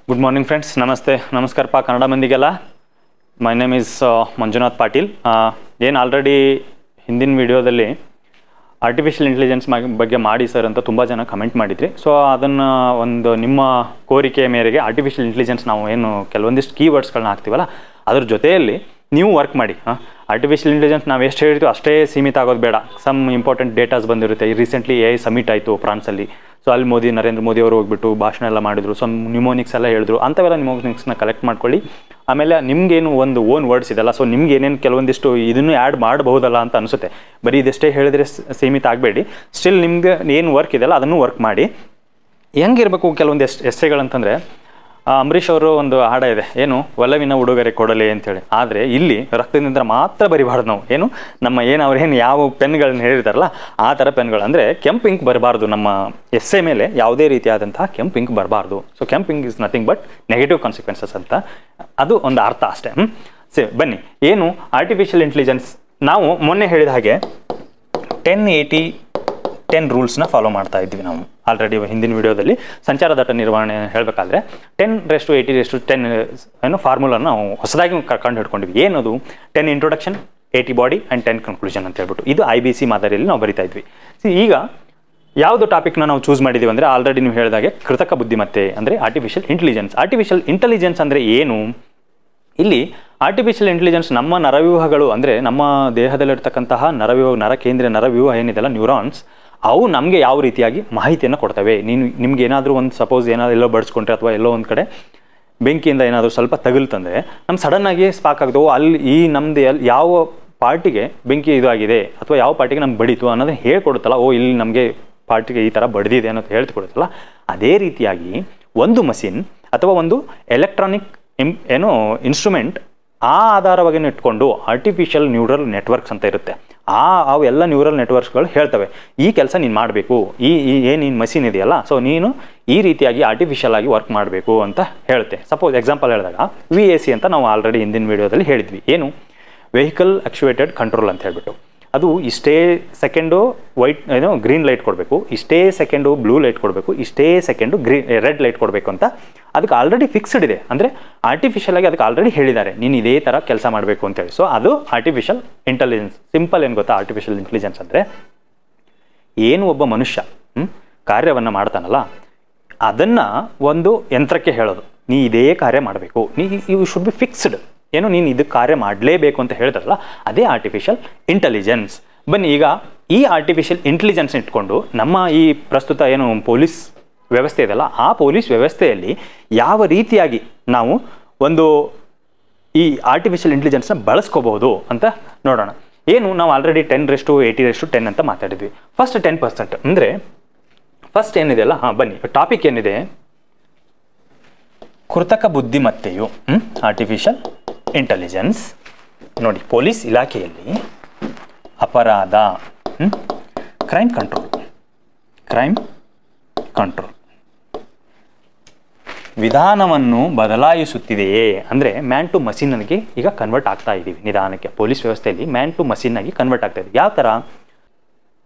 Good morning friends, ನಮಸ್ತೆ, ನಮಸ್ಕಾರಪ್ಪ ಕನ್ನಡ ಮಂದಿಗೆಲ್ಲ. My name is Manjunath Patil. ಏನು ಆಲ್ರೆಡಿ ಹಿಂದಿನ ವಿಡಿಯೋದಲ್ಲಿ ಆರ್ಟಿಫಿಷಿಯಲ್ ಇಂಟೆಲಿಜೆನ್ಸ್ ಬಗ್ಗೆ ಮಾಡಿ ಸರ್ ಅಂತ ತುಂಬ ಜನ ಕಮೆಂಟ್ ಮಾಡಿದ್ರಿ. ಸೊ ಅದನ್ನು ಒಂದು ನಿಮ್ಮ ಕೋರಿಕೆ ಮೇರೆಗೆ ಆರ್ಟಿಫಿಷಿಯಲ್ ಇಂಟೆಲಿಜೆನ್ಸ್ ನಾವು ಏನು ಕೆಲವೊಂದಿಷ್ಟು ಕೀವರ್ಡ್ಸ್ಗಳನ್ನ ಹಾಕ್ತೀವಲ್ಲ ಅದ್ರ ಜೊತೆಯಲ್ಲಿ ನೀವು ವರ್ಕ್ ಮಾಡಿ. ಆರ್ಟಿಫಿಷಿಯಲ್ ಇಂಟೆಲಿಜೆನ್ಸ್ ನಾವು ಎಷ್ಟು ಹೇಳ್ತೀವಿ ಅಷ್ಟೇ ಸೀಮಿತ ಆಗೋದು ಬೇಡ. ಸಮ್ ಇಂಪಾರ್ಟೆಂಟ್ ಡೇಟಾಸ್ ಬಂದಿರುತ್ತೆ. ರೀಸೆಂಟ್ಲಿ AI ಸಮಿಟ್ ಆಯಿತು ಫ್ರಾನ್ಸಲ್ಲಿ. ಸೊ ಅಲ್ಲಿ ನರೇಂದ್ರ ಮೋದಿ ಅವರು ಹೋಗ್ಬಿಟ್ಟು ಭಾಷಣ ಎಲ್ಲ ಮಾಡಿದ್ರು. ಸಮ್ ನ್ಯೂಮೋನಿಕ್ಸ್ ಎಲ್ಲ ಹೇಳಿದ್ರು. ಅಂಥವೆಲ್ಲ ನ್ಯೂಮೋನಿಕ್ಸ್ನ ಕಲೆಕ್ಟ್ ಮಾಡ್ಕೊಳ್ಳಿ. ಆಮೇಲೆ ನಿಮ್ಗೇನು ಒಂದು ಓನ್ ವರ್ಡ್ಸ್ ಇದೆಲ್ಲ, ಸೊ ನಿಮ್ಗೆ ಏನೇನು ಕೆಲವೊಂದಿಷ್ಟು ಇದನ್ನು ಆ್ಯಡ್ ಮಾಡಬಹುದಲ್ಲ ಅಂತ ಅನಿಸುತ್ತೆ. ಬರೀ ಇದೆಷ್ಟೇ ಹೇಳಿದರೆ ಸೀಮಿತ ಆಗಬೇಡಿ. ಸ್ಟಿಲ್ ನಿಮ್ಗೆ ಏನು ವರ್ಕ್ ಇದೆಯಲ್ಲ ಅದನ್ನು ವರ್ಕ್ ಮಾಡಿ. ಹೆಂಗಿರಬೇಕು ಕೆಲವೊಂದು ಎಸ್ಸೆಗಳಂತಂದರೆ, ಅಂಬರೀಷ್ ಅವರು ಒಂದು ಹಾಡ ಇದೆ, ಏನು ಒಲವಿನ ಉಡುಗೊರೆ ಕೊಡಲಿ ಅಂತೇಳಿ. ಆದರೆ ಇಲ್ಲಿ ರಕ್ತದಿಂದ ಮಾತ್ರ ಬರಿಬಾರ್ದು ನಾವು. ಏನು ಅವ್ರೇನು ಯಾವ ಪೆನ್ಗಳನ್ನ ಹೇಳಿರ್ತಾರಲ್ಲ ಆ ಥರ ಪೆನ್ಗಳು, ಅಂದರೆ ಕೆಂಪು ಇಂಕ್ ಬರಬಾರ್ದು. ನಮ್ಮ ಎಸ್ಸೆ ಮೇಲೆ ಯಾವುದೇ ರೀತಿಯಾದಂತಹ ಕೆಂಪು ಇಂಕ್ ಬರಬಾರ್ದು. ಸೊ ಕೆಂಪು ink is nothing but negative consequences ಅಂತ, ಅದು ಒಂದು ಅರ್ಥ ಅಷ್ಟೇ. ಸರಿ, ಬನ್ನಿ. ಏನು ಆರ್ಟಿಫಿಷಿಯಲ್ ಇಂಟೆಲಿಜೆನ್ಸ್, ನಾವು ಮೊನ್ನೆ ಹೇಳಿದ ಹಾಗೆ 10-80-10 ರೂಲ್ಸ್ನ ಫಾಲೋ ಮಾಡ್ತಾ ಇದ್ವಿ ನಾವು ಆಲ್ರೆಡಿ ಹಿಂದಿನ ವಿಡಿಯೋದಲ್ಲಿ. ಸಂಚಾರ ದಟ್ಟ ನಿರ್ವಹಣೆ ಹೇಳಬೇಕಾದ್ರೆ 10:80:10 ಏನು ಫಾರ್ಮುಲಾನ ನಾವು ಹೊಸದಾಗಿ ಕಂಡು ಹಿಡ್ಕೊಂಡಿದ್ವಿ. ಏನದು? 10 ಇಂಟ್ರೊಡಕ್ಷನ್, 80 ಬಾಡಿ ಆ್ಯಂಡ್ 10 ಕನ್ಕ್ಲೂಷನ್ ಅಂತ ಹೇಳ್ಬಿಟ್ಟು ಇದು IBC ಮಾದರಿಯಲ್ಲಿ ನಾವು ಬರಿತಾ ಇದ್ವಿ. ಈಗ ಯಾವುದು ಟಾಪಿಕ್ನ ನಾವು ಚೂಸ್ ಮಾಡಿದ್ದೀವಿ ಅಂದರೆ, ಆಲ್ರೆಡಿ ನೀವು ಹೇಳಿದಾಗೆ ಕೃತಕ ಬುದ್ಧಿಮತ್ತೆ ಅಂದರೆ ಆರ್ಟಿಫಿಷಿಯಲ್ ಇಂಟೆಲಿಜೆನ್ಸ್. ಆರ್ಟಿಫಿಷಿಯಲ್ ಇಂಟೆಲಿಜೆನ್ಸ್ ಅಂದರೆ ಏನು? ಇಲ್ಲಿ ಆರ್ಟಿಫಿಷಿಯಲ್ ಇಂಟೆಲಿಜೆನ್ಸ್ ನಮ್ಮ ನರವ್ಯೂಹಗಳು, ಅಂದರೆ ನಮ್ಮ ದೇಹದಲ್ಲಿರ್ತಕ್ಕಂತಹ ನರಕೇಂದ್ರೀಯ ನರವ್ಯೂಹ ಏನಿದೆಲ್ಲ, ನ್ಯೂರಾನ್ಸ್, ಅವು ನಮಗೆ ಯಾವ ರೀತಿಯಾಗಿ ಮಾಹಿತಿಯನ್ನು ಕೊಡ್ತವೆ. ನಿಮ್ಗೆ ಏನಾದರೂ ಒಂದು ಸಪೋಸ್ ಏನಾದರೂ ಎಲ್ಲೋ ಬಡಿಸ್ಕೊಂಡ್ರೆ ಅಥವಾ ಎಲ್ಲೋ ಒಂದು ಕಡೆ ಬೆಂಕಿಯಿಂದ ಏನಾದರೂ ಸ್ವಲ್ಪ ತಗುಲ್ತಂದರೆ ನಮ್ಮ ಸಡನ್ನಾಗಿ ಸ್ಪಾಕ್ ಆಗ್ತವೆ. ಅಲ್ಲಿ ಈ ನಮ್ಮದು ಯಾವ ಪಾರ್ಟಿಗೆ ಬೆಂಕಿ ಇದು ಆಗಿದೆ ಅಥವಾ ಯಾವ ಪಾರ್ಟಿಗೆ ನಮ್ಗೆ ಬಡಿತು ಅನ್ನೋದನ್ನ ಹೇಳ್ಕೊಡುತ್ತಲ್ಲ, ಇಲ್ಲಿ ನಮಗೆ ಪಾರ್ಟಿಗೆ ಈ ಥರ ಬಡಿದಿದೆ ಅನ್ನೋದು ಹೇಳ್ಕೊಡುತ್ತಲ್ಲ. ಅದೇ ರೀತಿಯಾಗಿ ಒಂದು ಮಷಿನ್ ಅಥವಾ ಒಂದು ಎಲೆಕ್ಟ್ರಾನಿಕ್ ಇನ್ಸ್ಟ್ರೂಮೆಂಟ್, ಆ ಆಧಾರವಾಗಿ ಇಟ್ಕೊಂಡು ಆರ್ಟಿಫಿಷಿಯಲ್ ನ್ಯೂರಲ್ ನೆಟ್ವರ್ಕ್ಸ್ ಅಂತ ಇರುತ್ತೆ. ಅವೆಲ್ಲ ನ್ಯೂರಲ್ ನೆಟ್ವರ್ಕ್ಸ್ಗಳು ಹೇಳ್ತವೆ ಈ ಕೆಲಸ ನೀನು ಮಾಡಬೇಕು, ಏನು ನೀನು ಮಷಿನ್ ಇದೆಯಲ್ಲ, ಸೊ ನೀನು ಈ ರೀತಿಯಾಗಿ ಆರ್ಟಿಫಿಷಿಯಲ್ ಆಗಿ ವರ್ಕ್ ಮಾಡಬೇಕು ಅಂತ ಹೇಳುತ್ತೆ. ಸಪೋಸ್ ಎಕ್ಸಾಂಪಲ್ ಹೇಳಿದಾಗ VAC ಅಂತ ನಾವು ಆಲ್ರೆಡಿ ಹಿಂದಿನ ವಿಡಿಯೋದಲ್ಲಿ ಹೇಳಿದ್ವಿ. ಏನು? ವೆಹಿಕಲ್ ಆಕ್ಚುವೇಟೆಡ್ ಕಂಟ್ರೋಲ್ ಅಂತ ಹೇಳ್ಬಿಟ್ಟು. ಅದು ಇಷ್ಟೇ ಸೆಕೆಂಡು ಗ್ರೀನ್ ಲೈಟ್ ಕೊಡಬೇಕು, ಇಷ್ಟೇ ಸೆಕೆಂಡು ಬ್ಲೂ ಲೈಟ್ ಕೊಡಬೇಕು, ಇಷ್ಟೇ ಸೆಕೆಂಡು ರೆಡ್ ಲೈಟ್ ಕೊಡಬೇಕು ಅಂತ ಅದಕ್ಕೆ ಆಲ್ರೆಡಿ ಫಿಕ್ಸ್ಡ್ ಇದೆ. ಅಂದರೆ ಆರ್ಟಿಫಿಷಿಯಲ್ ಆಗಿ ಅದಕ್ಕೆ ಆಲ್ರೆಡಿ ಹೇಳಿದ್ದಾರೆ ನೀನು ಇದೇ ಥರ ಕೆಲಸ ಮಾಡಬೇಕು ಅಂತೇಳಿ. ಸೊ ಅದು ಆರ್ಟಿಫಿಷಿಯಲ್ ಇಂಟೆಲಿಜೆನ್ಸ್. ಸಿಂಪಲ್ ಏನು ಗೊತ್ತಾ? ಆರ್ಟಿಫಿಷಿಯಲ್ ಇಂಟೆಲಿಜೆನ್ಸ್ ಅಂದರೆ ಏನು ಒಬ್ಬ ಮನುಷ್ಯ ಕಾರ್ಯವನ್ನು ಮಾಡ್ತಾನಲ್ಲ ಅದನ್ನು ಒಂದು ಯಂತ್ರಕ್ಕೆ ಹೇಳೋದು, ನೀ ಇದೇ ಕಾರ್ಯ ಮಾಡಬೇಕು, ಯು ಶುಡ್ ಬಿ ಫಿಕ್ಸ್ಡ್. ಏನು ನೀನು ಇದಕ್ಕೆ ಕಾರ್ಯ ಮಾಡಲೇಬೇಕು ಅಂತ ಹೇಳ್ತಾರಲ್ಲ, ಅದೇ ಆರ್ಟಿಫಿಷಿಯಲ್ ಇಂಟೆಲಿಜೆನ್ಸ್. ಬನ್ನಿ, ಈಗ ಈ ಆರ್ಟಿಫಿಷಿಯಲ್ ಇಂಟೆಲಿಜೆನ್ಸ್ ಇಟ್ಕೊಂಡು ನಮ್ಮ ಈ ಪ್ರಸ್ತುತ ಏನು ಪೊಲೀಸ್ ವ್ಯವಸ್ಥೆ ಇದೆಯಲ್ಲ, ಆ ಪೊಲೀಸ್ ವ್ಯವಸ್ಥೆಯಲ್ಲಿ ಯಾವ ರೀತಿಯಾಗಿ ನಾವು ಒಂದು ಈ ಆರ್ಟಿಫಿಷಿಯಲ್ ಇಂಟೆಲಿಜೆನ್ಸ್ನ ಬಳಸ್ಕೋಬಹುದು ಅಂತ ನೋಡೋಣ. ಏನು ನಾವು ಆಲ್ರೆಡಿ 10:80:10 ಅಂತ ಮಾತಾಡಿದ್ವಿ. ಫಸ್ಟ್ 10%, ಅಂದರೆ ಫಸ್ಟ್ ಏನಿದೆಯಲ್ಲ, ಬನ್ನಿ ಟಾಪಿಕ್ ಏನಿದೆ, ಕೃತಕ ಬುದ್ಧಿಮತ್ತೆಯು ಆರ್ಟಿಫಿಷಿಯಲ್ ಇಂಟೆಲಿಜೆನ್ಸ್. ನೋಡಿ, ಪೊಲೀಸ್ ಇಲಾಖೆಯಲ್ಲಿ ಅಪರಾಧ, ಕ್ರೈಮ್ ಕಂಟ್ರೋಲ್ ವಿಧಾನವನ್ನು ಬದಲಾಯಿಸುತ್ತಿದೆಯೇ. ಅಂದರೆ ಮ್ಯಾನ್ ಟು ಮಷಿನ್ಗೆ ಈಗ ಕನ್ವರ್ಟ್ ಆಗ್ತಾ ಇದ್ದೀವಿ ನಿಧಾನಕ್ಕೆ. ಪೊಲೀಸ್ ವ್ಯವಸ್ಥೆಯಲ್ಲಿ ಮ್ಯಾನ್ ಟು ಮಷಿನ್ ಆಗಿ ಕನ್ವರ್ಟ್ ಆಗ್ತಾ ಇದೆ. ಯಾವ ಥರ?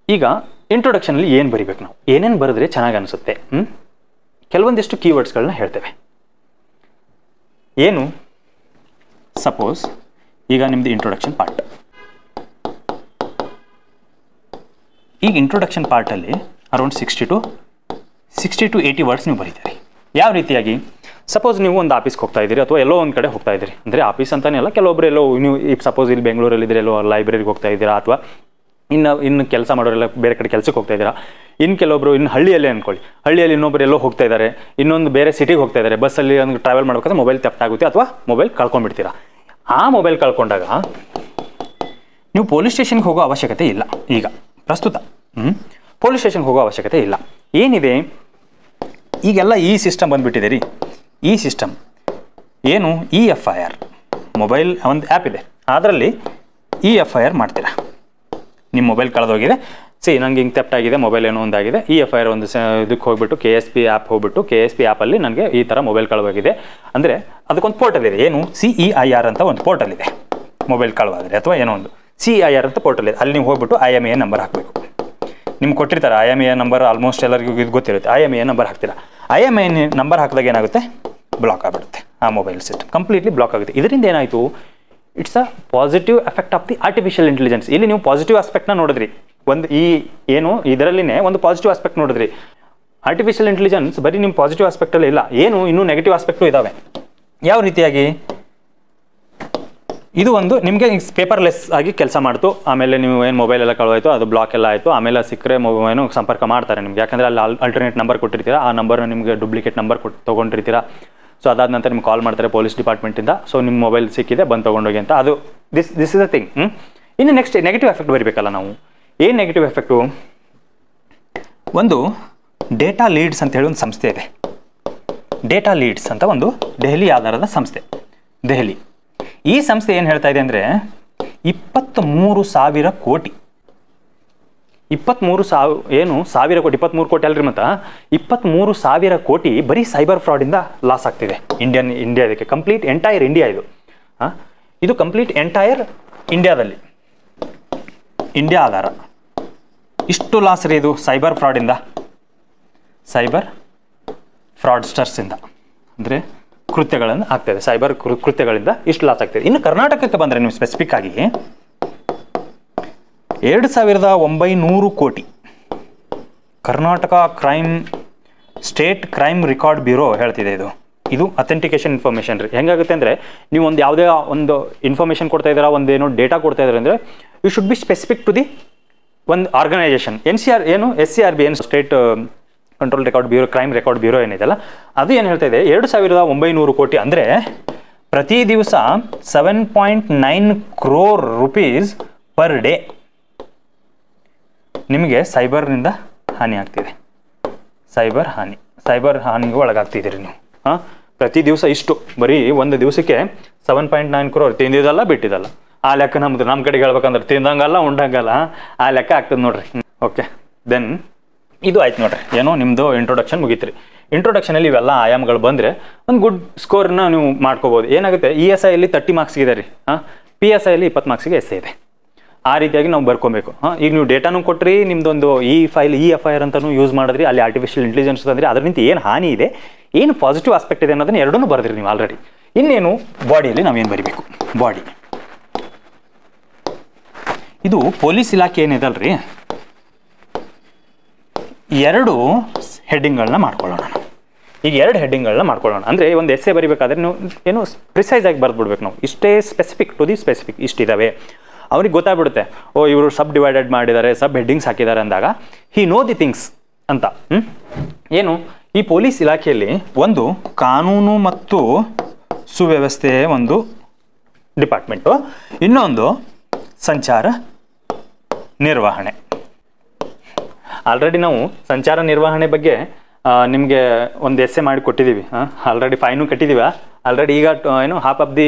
ಈಗ ಇಂಟ್ರೊಡಕ್ಷನಲ್ಲಿ ಏನು ಬರಿಬೇಕು, ನಾವು ಏನೇನು ಬರೆದ್ರೆ ಚೆನ್ನಾಗಿ ಅನಿಸುತ್ತೆ, ಕೆಲವೊಂದಿಷ್ಟು ಕೀವರ್ಡ್ಸ್ಗಳನ್ನ ಹೇಳ್ತೇವೆ. ಏನು? ಸಪೋಸ್ ಈಗ ನಿಮ್ಮದು ಇಂಟ್ರೊಡಕ್ಷನ್ ಪಾರ್ಟ್. ಈಗ ಇಂಟ್ರೊಡಕ್ಷನ್ ಪಾರ್ಟಲ್ಲಿ ಅರೌಂಡ್ 60 to 80 ವರ್ಡ್ಸ್ ನೀವು ಬರೀತೀರಿ. ಯಾವ ರೀತಿಯಾಗಿ? ಸಪೋಸ್ ನೀವು ಒಂದು ಆಫೀಸ್ಗೆ ಹೋಗ್ತಾ ಇದ್ದೀರಿ ಅಥವಾ ಎಲ್ಲೋ ಒಂದು ಕಡೆ ಹೋಗ್ತಾ ಇದ್ದೀರಿ. ಅಂದರೆ ಆಫೀಸ್ ಅಂತಲೇ ಅಲ್ಲ, ಕೆಲವೊಬ್ಬರು ಎಲ್ಲೋ ನೀವು ಸಪೋಸ್ ಇಲ್ಲಿ ಬೆಂಗಳೂರಲ್ಲಿದ್ದರೆ ಎಲ್ಲೋ ಲೈಬ್ರರಿಗೆ ಹೋಗ್ತಾ ಇದ್ದೀರಾ, ಅಥವಾ ಇನ್ನು ಕೆಲಸ ಮಾಡೋರೆಲ್ಲ ಬೇರೆ ಕಡೆ ಕೆಲಸಕ್ಕೆ ಹೋಗ್ತಾ ಇದ್ದೀರಾ. ಇನ್ನು ಕೆಲವೊಬ್ರು ಇನ್ನು ಹಳ್ಳಿಯಲ್ಲೇ ಅಂದ್ಕೊಳ್ಳಿ, ಹಳ್ಳಿಯಲ್ಲಿ ಇನ್ನೊಬ್ರು ಎಲ್ಲೋ ಹೋಗ್ತಾ ಇದ್ದಾರೆ, ಇನ್ನೊಂದು ಬೇರೆ ಸಿಟಿಗೆ ಹೋಗ್ತಾ ಇದ್ದಾರೆ. ಬಸ್ಸಲ್ಲಿ ಒಂದು ಟ್ರಾವೆಲ್ ಮಾಡಬೇಕಾದ್ರೆ ಮೊಬೈಲ್ ಥೆಫ್ಟ್ ಆಗುತ್ತೆ ಅಥವಾ ಮೊಬೈಲ್ ಕಳ್ಕೊಂಡ್ಬಿಡ್ತೀರಾ. ಆ ಮೊಬೈಲ್ ಕಳ್ಕೊಂಡಾಗ ನೀವು ಪೊಲೀಸ್ ಸ್ಟೇಷನ್ಗೆ ಹೋಗೋ ಅವಶ್ಯಕತೆ ಇಲ್ಲ. ಈಗ ಪ್ರಸ್ತುತ ಪೊಲೀಸ್ ಸ್ಟೇಷನ್ಗೆ ಹೋಗೋ ಅವಶ್ಯಕತೆ ಇಲ್ಲ. ಏನಿದೆ ಈಗೆಲ್ಲ ಈ ಸಿಸ್ಟಮ್ ಬಂದುಬಿಟ್ಟಿದೆ ರೀ. ಈ ಸಿಸ್ಟಮ್ ಏನು? EFIR ಮೊಬೈಲ್ ಒಂದು ಆ್ಯಪ್ ಇದೆ, ಅದರಲ್ಲಿ EFIR ಮಾಡ್ತೀರಾ. ನಿಮ್ಮ ಮೊಬೈಲ್ ಕಳೆದೋಗಿದೆ, ನನಗೆ ಹಿಂಗೆ ಥೆಫ್ಟ್ ಆಗಿದೆ, ಮೊಬೈಲ್ ಏನೋ ಒಂದಾಗಿದೆ, EFIR ಒಂದು ಇದಕ್ಕೆ ಹೋಗ್ಬಿಟ್ಟು KSP ಆ್ಯಪ್ ಹೋಗ್ಬಿಟ್ಟು KSP ಆ್ಯಪಲ್ಲಿ ನನಗೆ ಈ ಥರ ಮೊಬೈಲ್ ಕಳೆದೋಗಿದೆ ಅಂದರೆ ಅದಕ್ಕೊಂದು ಪೋರ್ಟಲ್ ಇದೆ. ಏನು? CEIR ಅಂತ ಒಂದು ಪೋರ್ಟಲ್ ಇದೆ. ಮೊಬೈಲ್ ಕಳೆವಾದರೆ ಅಥವಾ ಏನೋ ಒಂದು CEIR ಅಂತ ಪೋರ್ಟಲ್ ಇದೆ. ಅಲ್ಲಿ ನೀವು ಹೋಗ್ಬಿಟ್ಟು IMEI ನಂಬರ್ ಹಾಕಬೇಕು. ನಿಮ್ಗೆ ಕೊಟ್ಟಿರ್ತಾರೆ IMEI ನಂಬರ್, ಆಲ್ಮೋಸ್ಟ್ ಎಲ್ಲರಿಗೂ ಇದು ಗೊತ್ತಿರುತ್ತೆ. IMEI ನಂಬರ್ ಹಾಕ್ತೀರಾ. IMEI ನಂಬರ್ ಹಾಕಿದಾಗ ಏನಾಗುತ್ತೆ? ಬ್ಲಾಕ್ ಆಗಿಬಿಡುತ್ತೆ, ಆ ಮೊಬೈಲ್ ಸಿಸ್ಟಮ್ ಕಂಪ್ಲೀಟ್ಲಿ ಬ್ಲಾಕ್ ಆಗುತ್ತೆ. ಇದರಿಂದ ಏನಾಯಿತು, it's a positive effect of the artificial intelligence. ಇಲ್ಲಿ ನೀವು ಪಾಸಿಟಿವ್ ಆಸ್ಪೆಕ್ಟ್ನ ನೋಡಿದ್ರಿ, ಒಂದು ಈ ಏನು ಇದರಲ್ಲಿನೇ ಒಂದು ಪಾಸಿಟಿವ್ ಆಸ್ಪೆಕ್ಟ್ ನೋಡಿದ್ರಿ. ಆರ್ಟಿಫಿಷಿಯಲ್ ಇಂಟೆಲಿಜೆನ್ಸ್ ಬರೀ ನಿಮ್ಮ ಪಾಸಿಟಿವ್ ಆಸ್ಪೆಕ್ಟಲ್ಲಿ ಇಲ್ಲ, ಏನು ಇನ್ನೂ ನೆಗೆಟಿವ್ ಆಸ್ಪೆಕ್ಟು ಇದ್ದಾವೆ. ಯಾವ ರೀತಿಯಾಗಿ, ಇದು ಒಂದು ನಿಮಗೆ ಪೇಪರ್ಲೆಸ್ ಆಗಿ ಕೆಲಸ ಮಾಡ್ತು. ಆಮೇಲೆ ನೀವು ಏನು ಮೊಬೈಲ್ ಎಲ್ಲ ಕಳೆದೋಯ್ತು, ಅದು ಬ್ಲಾಕ್ ಎಲ್ಲ ಆಯಿತು. ಆಮೇಲೆ ಸಿಕ್ಕರೆ ಏನು ಸಂಪರ್ಕ ಮಾಡ್ತಾರೆ ನಿಮ್ಗೆ, ಯಾಕಂದರೆ ಅಲ್ಲಿ ಆಲ್ಟರ್ನೇಟ್ ನಂಬರ್ ಕೊಟ್ಟಿರ್ತೀರಾ, ಆ ನಂಬರ್ನ ನಿಮಗೆ ಡೂಪ್ಲಿಕೇಟ್ ನಂಬರ್ ತೊಗೊಂಡಿರ್ತೀರಾ. ಸೊ ಅದಾದ ನಂತರ ನಿಮ್ಗೆ ಕಾಲ್ ಮಾಡ್ತಾರೆ ಪೊಲೀಸ್ ಡಿಪಾರ್ಟ್ಮೆಂಟಿಂದ, ಸೊ ನಿಮ್ಮ ಮೊಬೈಲ್ ಸಿಕ್ಕಿದೆ ಬಂದು ತೊಗೊಂಡೋಗಿ ಅಂತ. ಅದು ದಿಸ್ ಇಸ್ ಅ ಥಿಂಗ್. ಇನ್ನು ನೆಕ್ಸ್ಟ್ ನೆಗೆಟಿವ್ ಎಫೆಕ್ಟ್ ಬರಬೇಕಲ್ಲ ನಾವು. ಏನು ನೆಗೆಟಿವ್ ಎಫೆಕ್ಟು, ಒಂದು ಡೇಟಾ ಲೀಡ್ಸ್ ಅಂತ ಹೇಳಿ ಒಂದು ಸಂಸ್ಥೆ ಇದೆ. ಡೇಟಾ ಲೀಡ್ಸ್ ಅಂತ ಒಂದು ದೆಹಲಿ ಆಧಾರದ ಸಂಸ್ಥೆ, ದೆಹಲಿ. ಈ ಸಂಸ್ಥೆ ಏನು ಹೇಳ್ತಾ ಇದೆ ಅಂದರೆ 23,000 ಕೋಟಿ, 23 ಕೋಟಿ ಅಲ್ರಿ, ಮತ್ತು 23,000 ಕೋಟಿ ಬರೀ ಸೈಬರ್ ಫ್ರಾಡಿಂದ ಲಾಸ್ ಆಗ್ತಿದೆ ಇಂಡಿಯಾ. ಇದಕ್ಕೆ ಕಂಪ್ಲೀಟ್ ಎಂಟೈರ್ ಇಂಡಿಯಾ ಇದು ಕಂಪ್ಲೀಟ್ ಎಂಟೈರ್ ಇಂಡಿಯಾದಲ್ಲಿ, ಇಂಡಿಯಾ ಆಧಾರ ಇಷ್ಟು ಲಾಸ್ ರೀ ಇದು ಸೈಬರ್ ಫ್ರಾಡಿಂದ, ಸೈಬರ್ ಫ್ರಾಡ್ಸ್ಟರ್ಸಿಂದ, ಅಂದರೆ ಕೃತ್ಯಗಳನ್ನು ಆಗ್ತದೆ, ಸೈಬರ್ ಕೃತ್ಯಗಳಿಂದ ಇಷ್ಟು ಲಾಸ್ ಆಗ್ತದೆ. ಇನ್ನು ಕರ್ನಾಟಕಕ್ಕೆ ಬಂದರೆ ನೀವು ಸ್ಪೆಸಿಫಿಕ್ ಆಗಿ 2,900 ಕೋಟಿ Karnataka state crime record bureau ಹೇಳ್ತಿದೆ. ಇದು ಅಥೆಂಟಿಕೇಶನ್ ಇನ್ಫಾರ್ಮೇಷನ್ ರೀ. ಹೆಂಗಾಗುತ್ತೆ ಅಂದರೆ, ನೀವು ಒಂದು ಯಾವುದೇ ಒಂದು ಇನ್ಫಾರ್ಮೇಷನ್ ಕೊಡ್ತಾ ಇದ್ದೀರಾ, ಒಂದೇನೋ ಡೇಟಾ ಕೊಡ್ತಾ ಇದ್ದಾರೆ ಅಂದರೆ you should be specific to the ಒಂದು ಆರ್ಗನೈಸೇಷನ್. SCRB ಏನು state control record bureau, crime record bureau ಏನಿದೆಯಲ್ಲ, ಅದು ಏನು ಹೇಳ್ತಾ ಇದೆ, 2,900 ಕೋಟಿ ಅಂದರೆ ಪ್ರತಿ ದಿವಸ 7.9 crore rupees ಪರ್ ಡೇ ನಿಮಗೆ ಸೈಬರ್ನಿಂದ ಹಾನಿ ಆಗ್ತಿದೆ. ಸೈಬರ್ ಹಾನಿಗೆ ಒಳಗಾಗ್ತಿದ್ದೀರಿ ನೀವು. ಪ್ರತಿ ದಿವಸ ಇಷ್ಟು, ಬರೀ ಒಂದು ದಿವಸಕ್ಕೆ 7.9 crore. ತಿಂದಿದ್ದಲ್ಲ ಬಿಟ್ಟಿದ್ದಲ್ಲ, ಆ ಲೆಕ್ಕ ನಮ್ಮ ಕಡೆಗೆ ಹೇಳ್ಬೇಕಂದ್ರೆ ತಿಂದಂಗಲ್ಲ ಉಂಡಂಗಲ್ಲ, ಆ ಲೆಕ್ಕ ಆಗ್ತದೆ ನೋಡ್ರಿ. ಓಕೆ, ದೆನ್ ಇದು ಆಯ್ತು ನೋಡ್ರಿ, ಏನೋ ನಿಮ್ಮದು ಇಂಟ್ರೊಡಕ್ಷನ್ ಮುಗೀತ್ರಿ. ಇಂಟ್ರೊಡಕ್ಷನಲ್ಲಿ ಇವೆಲ್ಲ ಆಯಾಮಗಳು ಬಂದರೆ ಒಂದು ಗುಡ್ ಸ್ಕೋರ್ನ ನೀವು ಮಾಡ್ಕೋಬೋದು. ಏನಾಗುತ್ತೆ, ESIಯಲ್ಲಿ 30 ಮಾರ್ಕ್ಸ್ಗೆ ಇದೆ ರೀ, PSIಯಲ್ಲಿ 20 ಮಾರ್ಕ್ಸಿಗೆ ಎಸ್ಸೆ ಇದೆ. ಆ ರೀತಿಯಾಗಿ ನಾವು ಬರ್ಕೊಬೇಕು. ಈಗ ನೀವು ಡೇಟಾನು ಕೊಟ್ಟರಿ, ನಿಮ್ಮದೊಂದು FIR ಅಂತಲೂ ಯೂಸ್ ಮಾಡಿದ್ರಿ, ಅಲ್ಲಿ ಆರ್ಟಿಫಿಷಿಯಲ್ ಇಂಟೆಲಿಜೆನ್ಸ್ ಅಂದರೆ ಅದರಿಂದ ಏನು ಹಾನಿ ಇದೆ, ಏನು ಪಾಸಿಟಿವ್ ಆಸ್ಪೆಕ್ಟ್ ಇದೆ ಅನ್ನೋದನ್ನ ಎರಡೂ ಬರೆದ್ರಿ ನೀವು ಆಲ್ರೆಡಿ. ಇನ್ನೇನು ಬಾಡಿಯಲ್ಲಿ ನಾವೇನು ಬರಿಬೇಕು, ಬಾಡಿ. ಇದು ಪೊಲೀಸ್ ಇಲಾಖೆ ಏನಿದಲ್ರಿ, 2 ಹೆಡ್ಡಿಂಗ್ಗಳನ್ನ ಮಾಡ್ಕೊಳ್ಳೋಣ. ಈಗ 2 ಹೆಡ್ಡಿಂಗ್ಗಳನ್ನ ಮಾಡ್ಕೊಳ್ಳೋಣ. ಅಂದರೆ ಒಂದು ಎಸ್ಸೆ ಬರಿಬೇಕಾದ್ರೆ ನೀವು ಏನು ಪ್ರಿಸೈಸ್ ಆಗಿ ಬರೆದ್ಬಿಡ್ಬೇಕು ನಾವು. ಇಷ್ಟೇ ಸ್ಪೆಸಿಫಿಕ್ ಟು ದಿ ಸ್ಪೆಸಿಫಿಕ್ ಇಷ್ಟಿದ್ದಾವೆ, ಅವ್ರಿಗೆ ಗೊತ್ತಾಗ್ಬಿಡುತ್ತೆ. ಇವರು ಸಬ್ ಡಿವೈಡೆಡ್ ಮಾಡಿದ್ದಾರೆ, ಸಬ್ ಹೆಡ್ಡಿಂಗ್ಸ್ ಹಾಕಿದ್ದಾರೆ ಅಂದಾಗ ಹಿ ನೋ ದಿ ಥಿಂಗ್ಸ್ ಅಂತ. ಏನು, ಈ ಪೊಲೀಸ್ ಇಲಾಖೆಯಲ್ಲಿ ಒಂದು ಕಾನೂನು ಮತ್ತು ಸುವ್ಯವಸ್ಥೆ ಒಂದು ಡಿಪಾರ್ಟ್ಮೆಂಟು, ಇನ್ನೊಂದು ಸಂಚಾರ ನಿರ್ವಹಣೆ. ಆಲ್ರೆಡಿ ನಾವು ಸಂಚಾರ ನಿರ್ವಹಣೆ ಬಗ್ಗೆ ನಿಮಗೆ ಒಂದು ಎಸ್ಸೆ ಮಾಡಿ ಕೊಟ್ಟಿದ್ದೀವಿ. Already fine ಕಟ್ಟಿದ್ದೀವಿ. ಆಲ್ರೆಡಿ ಈಗ ಏನು ಹಾಫ್ ಆಫ್ ದಿ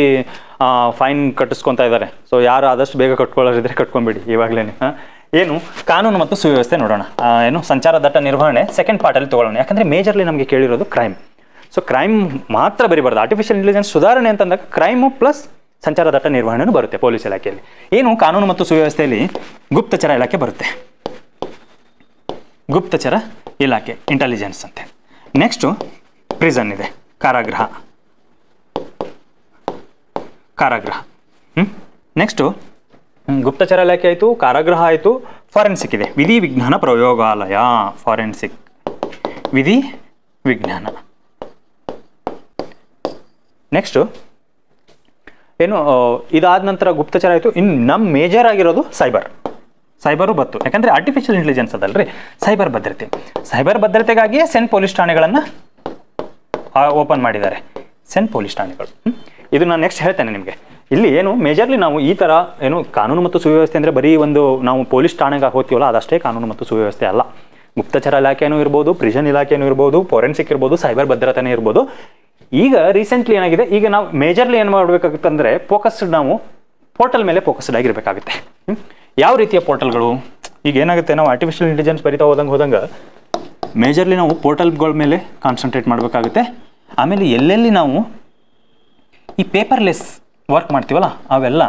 ಫೈನ್ ಕಟ್ಟಿಸ್ಕೊತಾ ಇದ್ದಾರೆ. ಸೊ ಯಾರು ಆದಷ್ಟು ಬೇಗ ಕಟ್ಕೊಳ್ಳೋರಿದ್ರೆ ಕಟ್ಕೊಂಡ್ಬಿಡಿ ಇವಾಗಲೇ. ಏನು, ಕಾನೂನು ಮತ್ತು ಸುವ್ಯವಸ್ಥೆ ನೋಡೋಣ. ಏನು, ಸಂಚಾರ ದಟ್ಟ ನಿರ್ವಹಣೆ ಸೆಕೆಂಡ್ ಪಾರ್ಟಲ್ಲಿ ತೊಗೊಳ್ಳೋಣ. ಯಾಕಂದರೆ ಮೇಜರ್ಲಿ ನಮಗೆ ಕೇಳಿರೋದು ಕ್ರೈಮ್. ಸೊ ಕ್ರೈಮ್ ಮಾತ್ರ ಬರಿಬಾರ್ದು. ಆರ್ಟಿಫಿಷಿಯಲ್ ಇಂಟೆಲಿಜೆನ್ಸ್ ಸುಧಾರಣೆ ಅಂತಂದಾಗ ಕ್ರೈಮು ಪ್ಲಸ್ ಸಂಚಾರ ದಟ್ಟ ನಿರ್ವಹಣೆನೂ ಬರುತ್ತೆ ಪೊಲೀಸ್ ಇಲಾಖೆಯಲ್ಲಿ. ಏನು, ಕಾನೂನು ಮತ್ತು ಸುವ್ಯವಸ್ಥೆಯಲ್ಲಿ ಗುಪ್ತಚರ ಇಲಾಖೆ ಬರುತ್ತೆ, ಗುಪ್ತಚರ ಇಲಾಖೆ ಇಂಟೆಲಿಜೆನ್ಸ್ ಅಂತೆ. ನೆಕ್ಸ್ಟು ಪ್ರಿಸನ್ ಇದೆ, ಕಾರಾಗೃಹ. ನೆಕ್ಸ್ಟು ಗುಪ್ತಚರ ಇಲಾಖೆ ಆಯಿತು, ಕಾರಾಗೃಹ ಆಯಿತು, ಫಾರೆನ್ಸಿಕ್ ಇದೆ, ವಿಧಿ ವಿಜ್ಞಾನ ಪ್ರಯೋಗಾಲಯ. ಫಾರೆನ್ಸಿಕ್ ವಿಧಿ ವಿಜ್ಞಾನ. ನೆಕ್ಸ್ಟು ಏನು, ಇದಾದ ನಂತರ ಗುಪ್ತಚರ ಆಯಿತು. ಇನ್ನು ನಮ್ಮ ಮೇಜರ್ ಆಗಿರೋದು ಸೈಬರು ಬತ್ತು. ಯಾಕಂದರೆ ಆರ್ಟಿಫಿಷಿಯಲ್ ಇಂಟೆಲಿಜೆನ್ಸ್ ಅದಲ್ರಿ, ಸೈಬರ್ ಭದ್ರತೆಗಾಗಿಯೇ ಸೆನ್ ಪೊಲೀಸ್ ಠಾಣೆಗಳನ್ನು ಓಪನ್ ಮಾಡಿದ್ದಾರೆ. ಸೆನ್ ಪೊಲೀಸ್ ಠಾಣೆಗಳು. ಇದು ನಾನು ನೆಕ್ಸ್ಟ್ ಹೇಳ್ತೇನೆ ನಿಮಗೆ. ಇಲ್ಲಿ ಏನು ಮೇಜರ್ಲಿ ನಾವು ಈ ಥರ ಏನು ಕಾನೂನು ಮತ್ತು ಸುವ್ಯವಸ್ಥೆ ಅಂದರೆ ಬರೀ ಒಂದು ನಾವು ಪೊಲೀಸ್ ಠಾಣೆಗೆ ಹೋಗ್ತೀವಲ್ಲ, ಅದಷ್ಟೇ ಕಾನೂನು ಮತ್ತು ಸುವ್ಯವಸ್ಥೆ ಅಲ್ಲ. ಗುಪ್ತಚರ ಇಲಾಖೆಯೂ ಇರ್ಬೋದು, ಪ್ರಿಸನ್ ಇಲಾಖೆಯೂ ಇರ್ಬೋದು, ಫೋರೆನ್ಸಿಕ್ ಇರ್ಬೋದು, ಸೈಬರ್ ಭದ್ರತೆನೇ ಇರ್ಬೋದು. ಈಗ ರೀಸೆಂಟ್ಲಿ ಏನಾಗಿದೆ, ಈಗ ನಾವು ಮೇಜರ್ಲಿ ಏನು ಮಾಡಬೇಕಾಗುತ್ತೆ ಅಂದರೆ ನಾವು ಪೋರ್ಟಲ್ ಮೇಲೆ ಫೋಕಸ್ಡ್ ಆಗಿರಬೇಕಾಗುತ್ತೆ. ಯಾವ ರೀತಿಯ ಪೋರ್ಟಲ್ಗಳು, ಈಗ ಏನಾಗುತ್ತೆ, ನಾವು ಆರ್ಟಿಫಿಷಿಯಲ್ ಇಂಟೆಲಿಜೆನ್ಸ್ ಬರಿತಾ ಹೋದಂಗೆ ಮೇಜರ್ಲಿ ನಾವು ಪೋರ್ಟಲ್ಗಳ ಮೇಲೆ ಕಾನ್ಸಂಟ್ರೇಟ್ ಮಾಡಬೇಕಾಗುತ್ತೆ. ಆಮೇಲೆ ಎಲ್ಲೆಲ್ಲಿ ನಾವು ಈ ಪೇಪರ್ಲೆಸ್ ವರ್ಕ್ ಮಾಡ್ತೀವಲ್ಲ, ಅವೆಲ್ಲ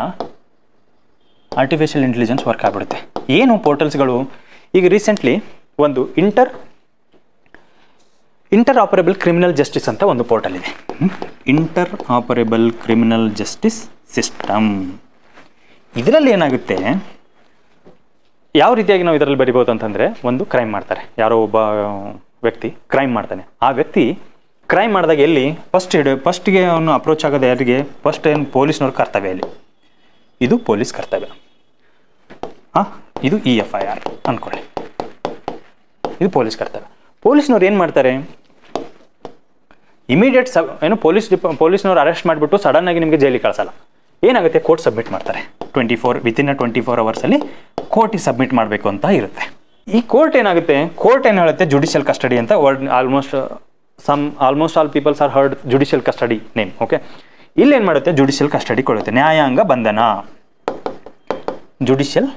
ಆರ್ಟಿಫಿಷಿಯಲ್ ಇಂಟೆಲಿಜೆನ್ಸ್ ವರ್ಕ್ ಆಗಿಬಿಡುತ್ತೆ. ಏನು ಪೋರ್ಟಲ್ಸ್ಗಳು, ಈಗ ರೀಸೆಂಟ್ಲಿ ಒಂದು ಇಂಟರ್ ಆಪರೇಬಲ್ ಕ್ರಿಮಿನಲ್ ಜಸ್ಟಿಸ್ ಅಂತ ಒಂದು ಪೋರ್ಟಲ್ ಇದೆ. Inter operable criminal justice system. ಇದರಲ್ಲಿ ಏನಾಗುತ್ತೆ, ಯಾವ ರೀತಿಯಾಗಿ ನಾವು ಇದರಲ್ಲಿ ಬರಿಬೋದು ಅಂತಂದರೆ, ಒಂದು ಕ್ರೈಮ್ ಮಾಡ್ತಾರೆ, ಯಾರೋ ಒಬ್ಬ ವ್ಯಕ್ತಿ ಕ್ರೈಮ್ ಮಾಡ್ತಾನೆ. ಆ ವ್ಯಕ್ತಿ ಕ್ರೈಮ್ ಮಾಡಿದಾಗ ಎಲ್ಲಿ ಫಸ್ಟ್ಗೆ ಅವನು ಅಪ್ರೋಚ್ ಆಗೋದು ಯಾರಿಗೆ? ಫಸ್ಟ್ ಏನು ಪೊಲೀಸ್ನವ್ರ ಕರ್ತವ್ಯ. ಇಲ್ಲಿ ಇದು ಪೊಲೀಸ್ ಕರ್ತವ್ಯ. ಇದು EFIR ಅಂದ್ಕೊಳ್ಳಿ, ಇದು ಪೊಲೀಸ್ ಕರ್ತವ್ಯ. ಪೊಲೀಸ್ನವ್ರು ಏನು ಮಾಡ್ತಾರೆ, ಇಮಿಡಿಯೇಟ್ ಪೊಲೀಸ್ನವ್ರು ಅರೆಸ್ಟ್ ಮಾಡಿಬಿಟ್ಟು ಸಡನ್ನಾಗಿ ನಿಮಗೆ ಜೈಲಿಗೆ ಕಳಿಸಲ್ಲ. ಏನಾಗುತ್ತೆ, ಕೋರ್ಟ್ ಸಬ್ಮಿಟ್ ಮಾಡ್ತಾರೆ. ವಿತಿನ್ 24 ಅವರ್ಸಲ್ಲಿ ಕೋರ್ಟಿಗೆ ಸಬ್ಮಿಟ್ ಮಾಡಬೇಕು ಅಂತ ಇರುತ್ತೆ. ಈ ಕೋರ್ಟ್ ಏನಾಗುತ್ತೆ, ಕೋರ್ಟ್ ಏನು ಹೇಳುತ್ತೆ, ಜುಡಿಷಿಯಲ್ ಕಸ್ಟಡಿ ಅಂತ. Almost all peoples are heard judicial custody name. Okay, ಇಲ್ಲೇನು ಮಾಡುತ್ತೆ, ಜುಡಿಷಿಯಲ್ ಕಸ್ಟಡಿ ಕೊಡುತ್ತೆ. ನ್ಯಾಯಾಂಗ ಬಂಧನ, ಜುಡಿಷಿಯಲ್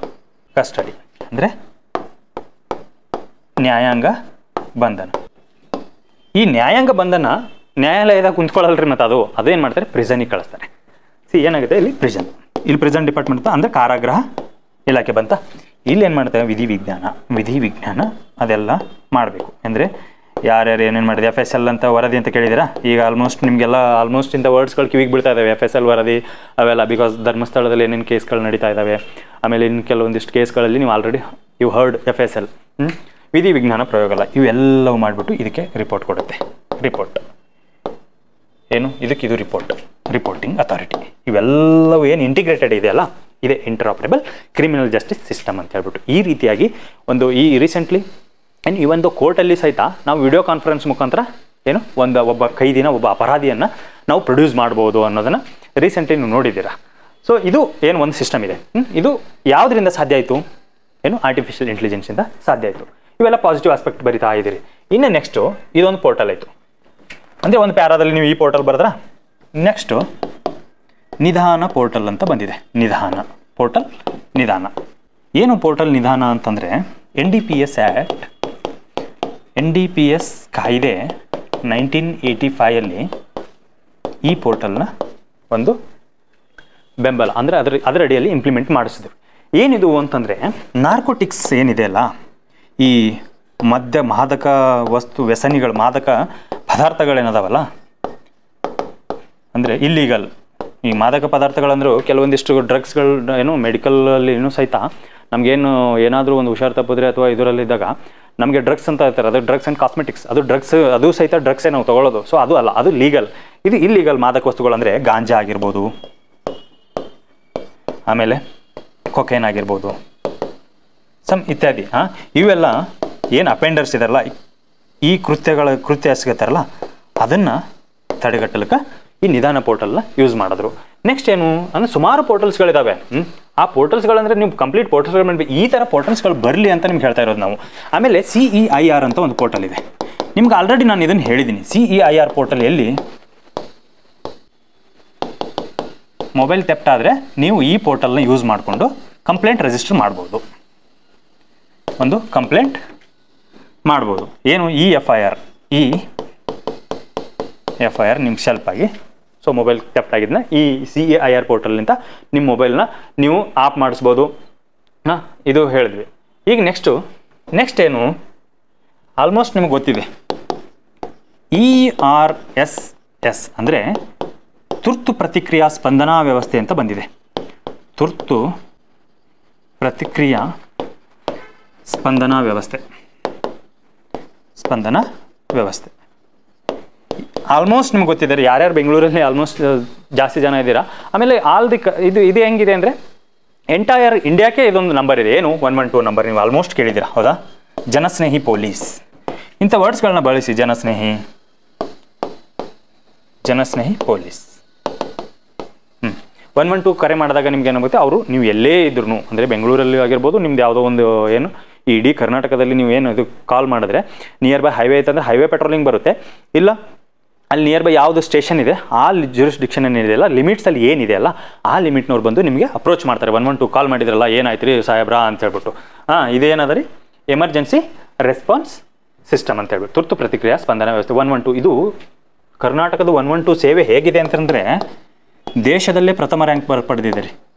ಕಸ್ಟಡಿ ಅಂದರೆ ನ್ಯಾಯಾಂಗ ಬಂಧನ. ಈ ನ್ಯಾಯಾಂಗ ಬಂಧನ ನ್ಯಾಯಾಲಯದಾಗ ಕುಂತ್ಕೊಳ್ಳಲ್ರಿ, ಮತ್ತು ಅದೇನು ಮಾಡ್ತಾರೆ, ಪ್ರಿಸನಿಗೆ ಕಳಿಸ್ತಾರೆ. ಏನಾಗುತ್ತೆ, ಇಲ್ಲಿ ಪ್ರಿಸನ್ ಡಿಪಾರ್ಟ್ಮೆಂಟ್ ಅಂದರೆ ಕಾರಾಗೃಹ ಇಲಾಖೆ ಬಂತ. ಇಲ್ಲಿ ಏನು ಮಾಡ್ತಾರೆ, ವಿಧಿ ವಿಜ್ಞಾನ ಅದೆಲ್ಲ ಮಾಡಬೇಕು. ಅಂದರೆ ಯಾರ್ಯಾರು ಏನೇನು ಮಾಡಿದೆ, FSL ಅಂತ ವರದಿ ಅಂತ ಕೇಳಿದ್ದೀರಾ? ಈಗ ನಿಮಗೆಲ್ಲ ಇಂಥ ವರ್ಡ್ಸ್ಗಳು ಕಿವಿಗೆ ಬೀಳ್ತಾ ಇದ್ದಾವೆ. FSL ವರದಿ ಅವೆಲ್ಲ, ಬಿಕಾಸ್ ಧರ್ಮಸ್ಥಳದಲ್ಲಿ ಏನೇನು ಕೇಸ್ಗಳು ನಡೀತಾ ಇದ್ದಾವೆ. ಆಮೇಲೆ ಇನ್ನು ಕೆಲವೊಂದಿಷ್ಟು ಕೇಸ್ಗಳಲ್ಲಿ ನೀವು ಆಲ್ರೆಡಿ ಹರ್ಡ್ FSL, ವಿಧಿ ವಿಜ್ಞಾನ ಪ್ರಯೋಗ ಇವೆಲ್ಲವೂ ಮಾಡಿಬಿಟ್ಟು ಇದಕ್ಕೆ ರಿಪೋರ್ಟ್ ಕೊಡುತ್ತೆ. ಇದು ರಿಪೋರ್ಟಿಂಗ್ ಅಥಾರಿಟಿ. ಇವೆಲ್ಲವೂ ಏನು ಇಂಟಿಗ್ರೇಟೆಡ್ ಇದೆಯಲ್ಲ, ಇದೆ inter operable criminal justice system ಅಂತ ಹೇಳ್ಬಿಟ್ಟು. ಈ ರೀತಿಯಾಗಿ ರೀಸೆಂಟ್ಲಿ ಈ ಒಂದು ಕೋರ್ಟಲ್ಲಿ ಸಹಿತ ನಾವು ವಿಡಿಯೋ ಕಾನ್ಫರೆನ್ಸ್ ಮುಖಾಂತರ ಒಬ್ಬ ಕೈದಿನ, ಒಬ್ಬ ಅಪರಾಧಿಯನ್ನು ನಾವು ಪ್ರೊಡ್ಯೂಸ್ ಮಾಡ್ಬೋದು ಅನ್ನೋದನ್ನು ರೀಸೆಂಟ್ಲಿ ನೀವು ನೋಡಿದ್ದೀರಾ. ಸೊ ಇದು ಒಂದು ಸಿಸ್ಟಮ್ ಇದೆ. ಇದು ಯಾವುದರಿಂದ ಸಾಧ್ಯ ಆಯಿತು, ಆರ್ಟಿಫಿಷಿಯಲ್ ಇಂಟೆಲಿಜೆನ್ಸಿಂದ ಸಾಧ್ಯ ಆಯಿತು. ಇವೆಲ್ಲ ಪಾಸಿಟಿವ್ ಆಸ್ಪೆಕ್ಟ್ ಬರಿತಾ ಇದ್ದೀರಿ. ಇನ್ನು ನೆಕ್ಸ್ಟು ಇದೊಂದು ಪೋರ್ಟಲ್ ಆಯಿತು. ಅಂದರೆ ಒಂದು ಪ್ಯಾರಾದಲ್ಲಿ ನೀವು ಈ ಪೋರ್ಟಲ್ ಬರೆದ್ರೆ, ನೆಕ್ಸ್ಟು ನಿಧಾನ ಪೋರ್ಟಲ್ ಅಂತ ಬಂದಿದೆ. ನಿಧಾನ ಏನು ಪೋರ್ಟಲ್ ನಿಧಾನ ಅಂತಂದರೆ, NDPS ಕಾಯ್ದೆ 1985 ಈ ಪೋರ್ಟಲ್ನ ಒಂದು ಬೆಂಬಲ, ಅಂದರೆ ಅದರ ಅಡಿಯಲ್ಲಿ ಇಂಪ್ಲಿಮೆಂಟ್ ಮಾಡಿಸಿದ್ರು. ಏನಿದು ಅಂತಂದರೆ, ನಾರ್ಕೋಟಿಕ್ಸ್ ಏನಿದೆ ಅಲ್ಲ, ಈ ಮಾದಕ ವಸ್ತು ವ್ಯಸನಿಗಳು, ಮಾದಕ ಪದಾರ್ಥಗಳೇನದಾವಲ್ಲ, ಅಂದರೆ ಇಲ್ಲೀಗಲ್ ಈ ಮಾದಕ ಪದಾರ್ಥಗಳಂದ್ರೂ ಕೆಲವೊಂದಿಷ್ಟು ಡ್ರಗ್ಸ್ಗಳು ಮೆಡಿಕಲಲ್ಲಿ ಸಹಿತ ನಮಗೇನು ಏನಾದರೂ ಒಂದು ಹುಷಾರು ತಪ್ಪಿದ್ರೆ ಅಥವಾ ಇದರಲ್ಲಿದ್ದಾಗ ನಮಗೆ ಡ್ರಗ್ಸ್ ಅಂತ ಹೇಳ್ತಾರೆ. ಅದು ಡ್ರಗ್ಸ್ ಆ್ಯಂಡ್ ಕಾಸ್ಮೆಟಿಕ್ಸ್, ಅದು ಸಹಿತ ಡ್ರಗ್ಸೇ ನಾವು ತೊಗೊಳ್ಳೋದು. ಸೊ ಅದು ಅಲ್ಲ, ಅದು ಲೀಗಲ್. ಇದು ಇಲ್ಲೀಗಲ್ ಮಾದಕ ವಸ್ತುಗಳು ಅಂದರೆ ಗಾಂಜಾ ಆಗಿರ್ಬೋದು, ಆಮೇಲೆ ಕೊಕೇನ್ ಆಗಿರ್ಬೋದು, ಇತ್ಯಾದಿ. ಇವೆಲ್ಲ ಏನು ಅಪೆಂಡರ್ಸ್ ಇದೆಲ್ಲ, ಈ ಕೃತ್ಯ ಎಸಗುತ್ತಾರಲ್ಲ, ಅದನ್ನು ತಡೆಗಟ್ಟಲಿಕ್ಕೆ ಈ ನಿಧಾನ ಪೋರ್ಟಲ್ನ ಯೂಸ್ ಮಾಡಿದ್ರು. ನೆಕ್ಸ್ಟ್ ಏನು ಅಂದರೆ, ಸುಮಾರು ಪೋರ್ಟಲ್ಸ್ಗಳಿದ್ದಾವೆ. ಆ ಪೋರ್ಟಲ್ಸ್ಗಳಂದರೆ ನೀವು ಕಂಪ್ಲೀಟ್ ಪೋರ್ಟಲ್ಸ್ಗಳು ಮಾಡಬೇಕು. ಈ ಥರ ಪೋರ್ಟಲ್ಸ್ಗಳು ಬರಲಿ ಅಂತ ನಿಮ್ಗೆ ಹೇಳ್ತಾ ಇರೋದು ನಾವು. ಆಮೇಲೆ CEIR ಅಂತ ಒಂದು ಪೋರ್ಟಲ್ ಇದೆ. ನಿಮ್ಗೆ ಆಲ್ರೆಡಿ ನಾನು ಇದನ್ನು ಹೇಳಿದ್ದೀನಿ. CEIR ಪೋರ್ಟಲ್ ಎಲ್ಲಿ ಮೊಬೈಲ್ ಥೆಫ್ಟ್ ಆದರೆ ನೀವು ಈ ಪೋರ್ಟಲ್ನ ಯೂಸ್ ಮಾಡಿಕೊಂಡು ಕಂಪ್ಲೇಂಟ್ ರಿಜಿಸ್ಟರ್ ಮಾಡ್ಬೋದು. ಒಂದು ಕಂಪ್ಲೇಂಟ್ ಮಾಡ್ಬೋದು. ಏನು EFIR ನಿಮ್ಗೆ ಶೆಲ್ಪ್ ಆಗಿ, ಸೊ ಮೊಬೈಲ್ ಥೆಫ್ಟ್ ಆಗಿದ್ದನ್ನ ಈ CEIR ಪೋರ್ಟಲ್ನಿಂದ ನಿಮ್ಮ ಮೊಬೈಲ್ನ ನೀವು ಆಪ್ ಮಾಡಿಸ್ಬೋದು. ಇದು ಹೇಳಿದ್ವಿ. ಈಗ ನೆಕ್ಸ್ಟ್ ಏನು, ಆಲ್ಮೋಸ್ಟ್ ನಿಮ್ಗೆ ಗೊತ್ತಿದೆ, ERSS ಅಂದರೆ ತುರ್ತು ಪ್ರತಿಕ್ರಿಯಾ ಸ್ಪಂದನಾ ವ್ಯವಸ್ಥೆ ಅಂತ ಬಂದಿದೆ. ತುರ್ತು ಪ್ರತಿಕ್ರಿಯಾ ಸ್ಪಂದನಾ ವ್ಯವಸ್ಥೆ. ಆಲ್ಮೋಸ್ಟ್ ನಿಮ್ಗೆ ಗೊತ್ತಿದ್ದಾರೆ, ಯಾರ್ಯಾರು ಬೆಂಗಳೂರಲ್ಲಿ ಆಲ್ಮೋಸ್ಟ್ ಜಾಸ್ತಿ ಜನ ಇದ್ದೀರಾ. ಆಮೇಲೆ ಇದು ಹೆಂಗಿದೆ ಅಂದರೆ, ಎಂಟೈರ್ ಇಂಡಿಯಾಕ್ಕೆ ಇದೊಂದು ನಂಬರ್ ಇದೆ. ಏನು 112 ನಂಬರ್ ನೀವು ಆಲ್ಮೋಸ್ಟ್ ಕೇಳಿದ್ದೀರಾ, ಹೌದಾ? ಜನಸ್ನೇಹಿ ಪೊಲೀಸ್, ಇಂಥ ವರ್ಡ್ಸ್ಗಳನ್ನ ಬಳಸಿ. ಜನಸ್ನೇಹಿ ಪೊಲೀಸ್. 112 ಕರೆ ಮಾಡಿದಾಗ ನಿಮ್ಗೆ ಏನಾಗುತ್ತೆ, ನೀವು ಎಲ್ಲೇ ಇದ್ರೂ, ಅಂದರೆ ಬೆಂಗಳೂರಲ್ಲಿ ಆಗಿರ್ಬೋದು, ನಿಮ್ದು ಯಾವುದೋ ಒಂದು ಈ ಇಡೀ ಕರ್ನಾಟಕದಲ್ಲಿ ನೀವು ಇದು ಕಾಲ್ ಮಾಡಿದ್ರೆ, ನಿಯರ್ ಬೈ ಹೈವೇ ಐತಂದರೆ ಹೈವೇ ಪೆಟ್ರೋಲಿಂಗ್ ಬರುತ್ತೆ. ಇಲ್ಲ ಅಲ್ಲಿ ನಿಯರ್ ಬೈ ಯಾವುದು ಸ್ಟೇಷನ್ ಇದೆ, ಆ ಜ್ಯೂರಿಸ್ಡಿಕ್ಷನ್ ಏನಿದೆಯಲ್ಲ, ಲಿಮಿಟ್ಸಲ್ಲಿ ಏನಿದೆಯಲ್ಲ, ಆ ಲಿಮಿಟ್ನವ್ರು ಬಂದು ನಿಮಗೆ ಅಪ್ರೋಚ್ ಮಾಡ್ತಾರೆ. 112 ಕಾಲ್ ಮಾಡಿದ್ರಲ್ಲ, ಏನಾಯ್ತು ರೀ ಸಾಹೇಬ್ರಾ ಅಂತ ಹೇಳ್ಬಿಟ್ಟು. ಇದೇನದ ರೀ, ಎಮರ್ಜೆನ್ಸಿ ರೆಸ್ಪಾನ್ಸ್ ಸಿಸ್ಟಮ್ ಅಂತ ಹೇಳ್ಬಿಟ್ಟು, ತುರ್ತು ಪ್ರತಿಕ್ರಿಯಾ ಸ್ಪಂದನಾ ವ್ಯವಸ್ಥೆ 112. ಇದು ಕರ್ನಾಟಕದ 112 ಸೇವೆ ಹೇಗಿದೆ ಅಂತಂದರೆ, ದೇಶದಲ್ಲೇ ಪ್ರಥಮ ರ್ಯಾಂಕ್ ಪಡೆದಿದೆ ರೀ.